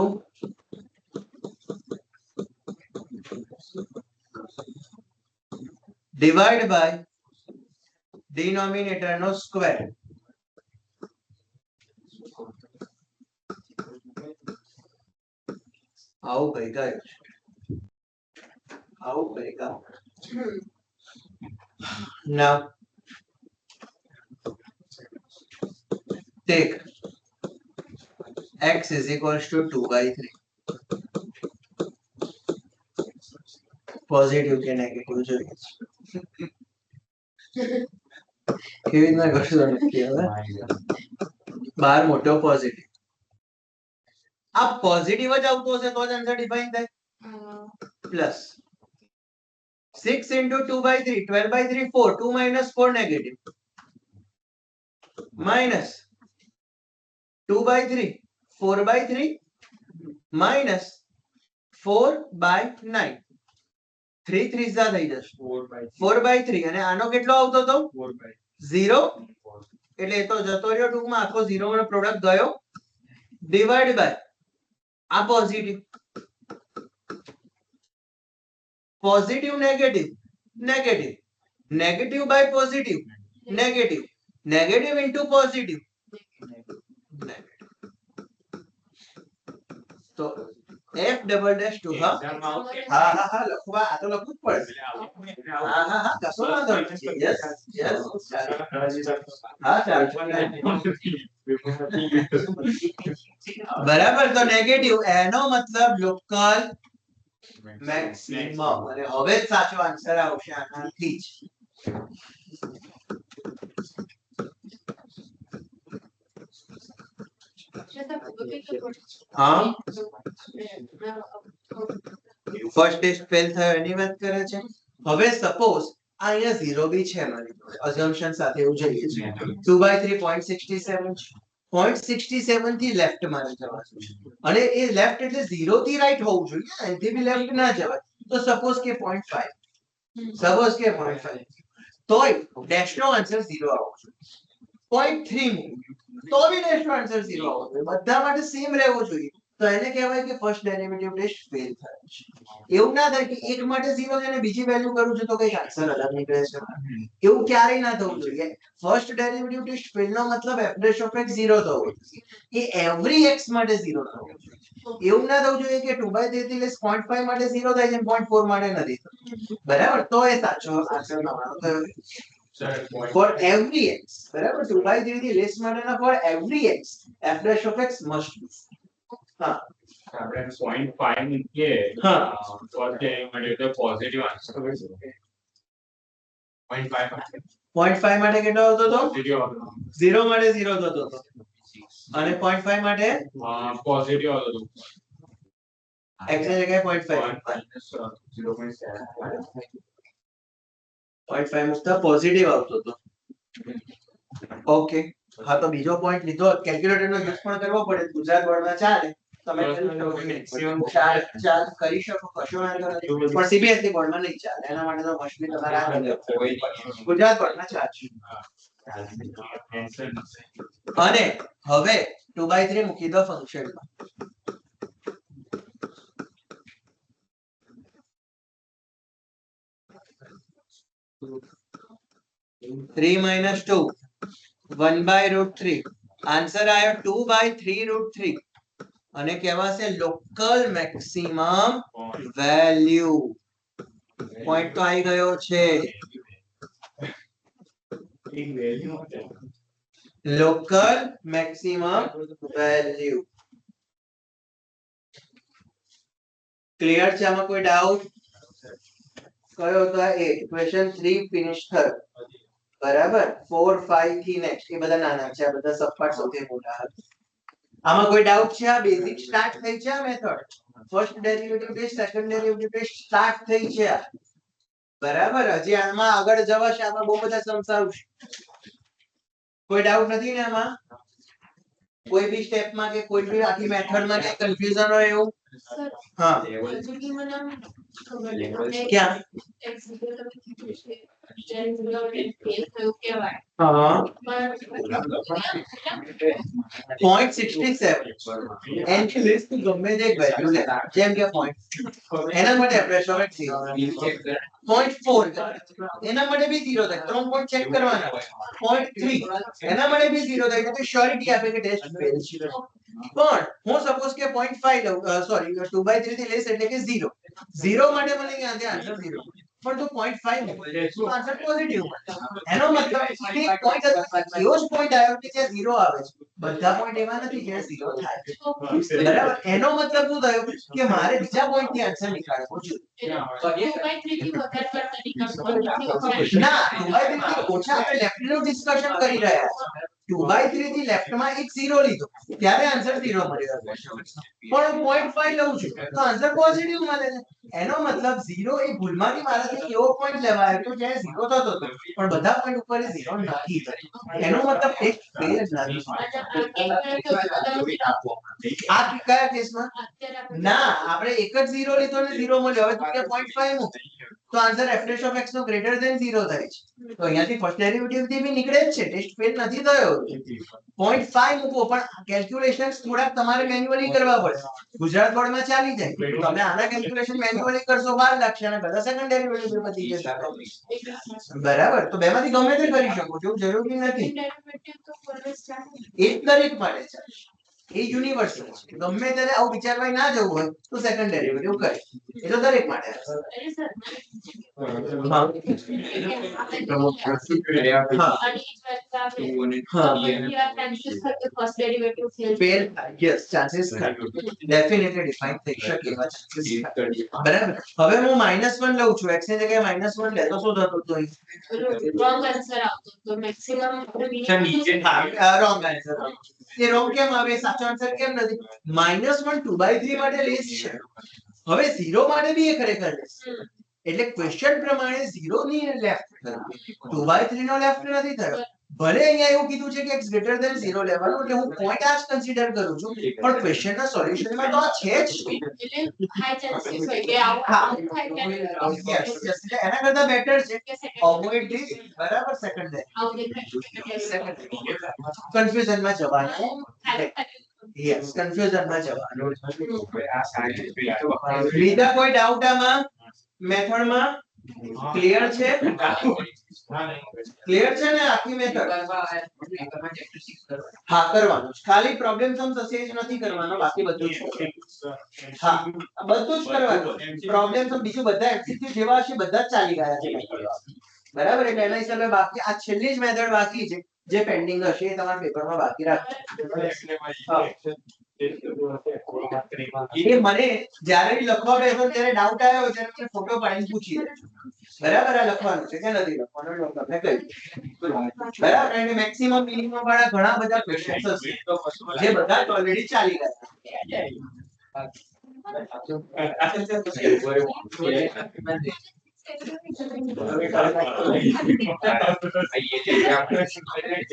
divide by denominator નો સ્ક્વેર આવું કઈ ગયું આવું કઈ ગયું now take x is equals to 2/3 positive કે નેગેટિવ જોઈએ કેવી રીતના કરશો નક્કી હવે બાર મોટો પોઝિટિવ આ પોઝિટિવ જ આવતો હશે તો જ આન્સર ડિફાઇન થાય plus 6 into 2/3 12/3 4 2 - 4 negative minus 2/3 4/3 minus 4/9 3 ત્રીજા થઈ જશે 4/3 અને આનો કેટલો આવતો હતો 0 એટલે એ તો જતો રહ્યો ટૂંકમાં આખો 0 નો પ્રોડક્ટ ગયો ડિવાઈડ બાય આ positive positive negative negative negative by positive negative negative into positive તો f ડબલ ડેશ ટુ હા હા લખવા આ તો લખવું જ પડશે હા કશો વાંધો નથી યસ યસ હા ચાલ બરાબર તો નેગેટિવ એનો મતલબ લોકલ મેક્સિમમ અને હવે જ સાચો આન્સર આવશે આનાથી જ હા ફર્સ્ટ ટેસ્ટ ફેલ થયો એની વાત કરે છે હવે સપોઝ આ અહીંયા 0 બી છે મારી જોડે અઝમ્પશન સાથે એવું જોઈએ છે 2/3 0.67 છે 0.67 થી લેફ્ટ મારે જવાનું છે અને એ લેફ્ટ એટલે 0 થી રાઈટ હોવું જોઈએ અહીંથી બી લેફ્ટ ના જવાય તો સપોઝ કે 0.5 સપોઝ કે 0.5 તોય ડેશ નો આન્સર 0 આવવો જોઈએ 0.3 તો બી ડેશ નો આન્સર 0 આવવો જોઈએ બધા માટે સેમ રહેવો જોઈએ તો એને કહેવાય કે ફર્સ્ટ ડેરિવેટિવ ટેસ્ટ ફેલ થયો છે એવું ના થાય કે એક માટે 0 છે અને બીજી વેલ્યુ કરું છું તો કઈ આન્સર અલગ નીકળે છે એવું ક્યારેય ના થવું જોઈએ ફર્સ્ટ ડેરિવેટિવ ટેસ્ટ ફેલ નો મતલબ f ડેશ ઓફ x 0 થવો જોઈએ એ એવરી x માટે 0 થવો જોઈએ એવું ના થવું જોઈએ કે 2/3 થી લેસ 0.5 માટે 0 થાય છે 0.4 માટે નથી બરાબર તો એ સાચો આન્સર તમારો થયો for every x બરાબર 2/3 થી લેસ માટેના for every x f dash of x must be હા આપણે 0.5 મૂકીએ હા ફર્સ્ટ એ માટે તો પોઝિટિવ આન્સર 0.5 0.5 માટે કેટલો આવતો હતો પોઝિટિવ 0 માટે 0 થતો હતો અને 0.5 માટે પોઝિટિવ હતો x ની જગ્યાએ 0.5 મુકતા પોઝિટિવ આવતો હતો ઓકે હા તો બીજો પોઈન્ટ લીધો કેલ્ક્યુલેટર નો યુઝ પણ કરવો પડે ગુજરાત બોર્ડમાં ચાલે તમે ચાલ કરી શકો કશો વાંધો નથી પણ સીબીએસઈ બોર્ડમાં નહીં ચાલે એના માટે તો મસ્ટલી તમારે આ ગુજરાત બોર્ડમાં ચાલશે અને હવે 2/3 મૂકી દો ફંક્શનમાં 3 minus 2 1/√3 આન્સર આવ્યો 2/3√3 અને કહેવાશે લોકલ મેક્સિમમ વેલ્યુ પોઈન્ટ તો આવી ગયો છે લોકલ મેક્સિમમ વેલ્યુ ક્લિયર છે આમાં કોઈ ડાઉટ કયો હતો આ ઇક્વેશન 3 ફિનિશ થયો બરાબર 4 5 થી નેક્સ્ટ એ બધા નાના છે આ બધા સપાટ સૌથી મોટા આમાં કોઈ ડાઉટ છે આ બેઝિક સ્ટાર્ટ થઈ છે આ method first derivative test second derivative test start થઈ છે બરાબર હજી આમાં આગળ જવાશે આમાં બહુ બધા સમજાવશે કોઈ ડાઉટ નથી ને આમાં કોઈ બી સ્ટેપ માં કે કોઈ બી આખી મેથડ માં કે કન્ફ્યુઝન હોય એવું હા ક્યાં હા 0.67 એની લિસ્ટ ગમે તે વેલ્યુ લે જેમ કે પોઈન્ટ એના માટે પ્રેશર 0.4 એના માટે બી 0 થાય 3 પોઈન્ટ ચેક કરવાના 0.3 એના માટે બી 0 થાય તો શ્યોરિટી આપે કે ટેસ્ટ ફેલ છે પણ હું સપોઝ કે 0.5 લઉં સોરી 2/3 થી લેસ એટલે કે 0 0 માટે મને ક્યાંથી આન્સર 0 પણ તો 0.5 તો આન્સર પોઝિટિવ એનો મતલબ કે પોઈન્ટ એવો જ પોઈન્ટ આવ્યો કે જ્યાં 0 આવે છે બધા પોઈન્ટ એવા નથી જ્યાં 0 થાય છે બરાબર એનો મતલબ શું થયો કે મારે બીજા પોઈન્ટ થી આન્સર નીકાળવો જોઈએ ના 2/3 થી ઓછા આપણે લેફ્ટ નું ડિસ્કશન કરી રહ્યા છીએ 2/3 થી લેફ્ટમાં એક 0 લીધો ત્યારે આન્સર 0 મળ્યો પણ 0.5 લઉં છું તો આન્સર પોઝિટિવ મળે છે એનો મતલબ 0 એ ભૂલમાંથી મારાથી એવો પોઈન્ટ લેવાયો તો જ્યાં 0 થતો હતો પણ બધા પોઈન્ટ ઉપર એ 0 નથી થતો એનો મતલબ ટેસ્ટ ફેલ જ નથી આ કયા કેસમાં ના આપણે એક જ 0 લીધો ને 0 મળ્યો હવે તું કે 0.5 મૂક તો આન્સર f' of x નો ગ્રેટર ધેન 0 થાય છે તો અહીંયાથી ફર્સ્ટ ડેરિવેટિવ થી બી નીકળે જ છે ટેસ્ટ ફેલ નથી થયો 0.5 મૂકો પણ કેલ્ક્યુલેશન્સ થોડાક તમારે મેન્યુઅલી કરવા પડે ગુજરાત બોર્ડમાં ચાલી જાય તમે આના કેલ્ક્યુલેશન મેન્યુઅલી કરશો વાર લાગશે અને બધા સેકન્ડ ડેરિવેટિવ બધી જશે બરાબર તો બેમાંથી ગમે તે કરી શકો છો જરૂરી નથી એક દરેક માટે ચાલશે એ યુનિવર્સલ છે ગમે ત્યારે આવું વિચારવા ના જવું હોય તો સેકન્ડ ડેરિવેટિવ કરે એ તો દરેક માટે fail yes chances definitely define થઈ શકે એવા chances બરાબર હવે હું -1 લઉં છું x ની જગ્યાએ -1 લેતો શું થતું તો રોંગ આન્સર આવતો તો મેક્સિમમ રોંગ આન્સર એ રોંગ કેમ આવે સાચો આન્સર કેમ નથી -1 2/3 માટે લેસ છે હવે 0 માટે બી એ ખરેખર લેસ એટલે ક્વેશ્ચન પ્રમાણે 0 ની લેફ્ટ 2/3 નો લેફ્ટ નથી થયો ભલે અહીંયા એવું કીધું છે કે x ગ્રેટર ધેન 0 લેવાનું એટલે હું પોઈન્ટ આ જ કન્સિડર કરું છું પણ ક્વેશ્ચન ના સોલ્યુશનમાં તો આ છે જ એટલે હાઈ ચાન્સીસ હોય કે આવું થાય એટલે એના કરતા બેટર છે અવોઇડ ધીસ બરાબર સેકન્ડ ડે કન્ફ્યુઝન માં જવાનું યસ કન્ફ્યુઝન માં જવાનું બીજા કોઈ ડાઉટ આમાં મેથડ માં ક્લિયર છે ક્લિયર છે ને આખી મેથડ હા કરવાનું છે ખાલી પ્રોબ્લેમ સમ થશે જ નથી કરવાનો બાકી બધું જ હા બધું જ કરવાનું પ્રોબ્લેમ સમ બીજું બધા એમસીક્યુ જેવા છે બધા જ ચાલી ગયા છે બરાબર એટલે એના હિસાબે બાકી આ છેલ્લી જ મેથડ બાકી છે જે પેન્ડિંગ હશે એ તમારા પેપરમાં બાકી રાખજો એ મને જ્યારે બી લખવા બેસો ત્યારે ડાઉટ આવ્યો ત્યારે મને ફોટો પાડીને પૂછી લેજો બરાબર આ લખવાનું છે કે નથી લખવાનું તમને કહી બરાબર અને મેક્સિમમ મિનિમમ વાળા ઘણા બધા ક્વેશ્ચન્સ હશે જે બધા ઓલરેડી ચાલી ગયા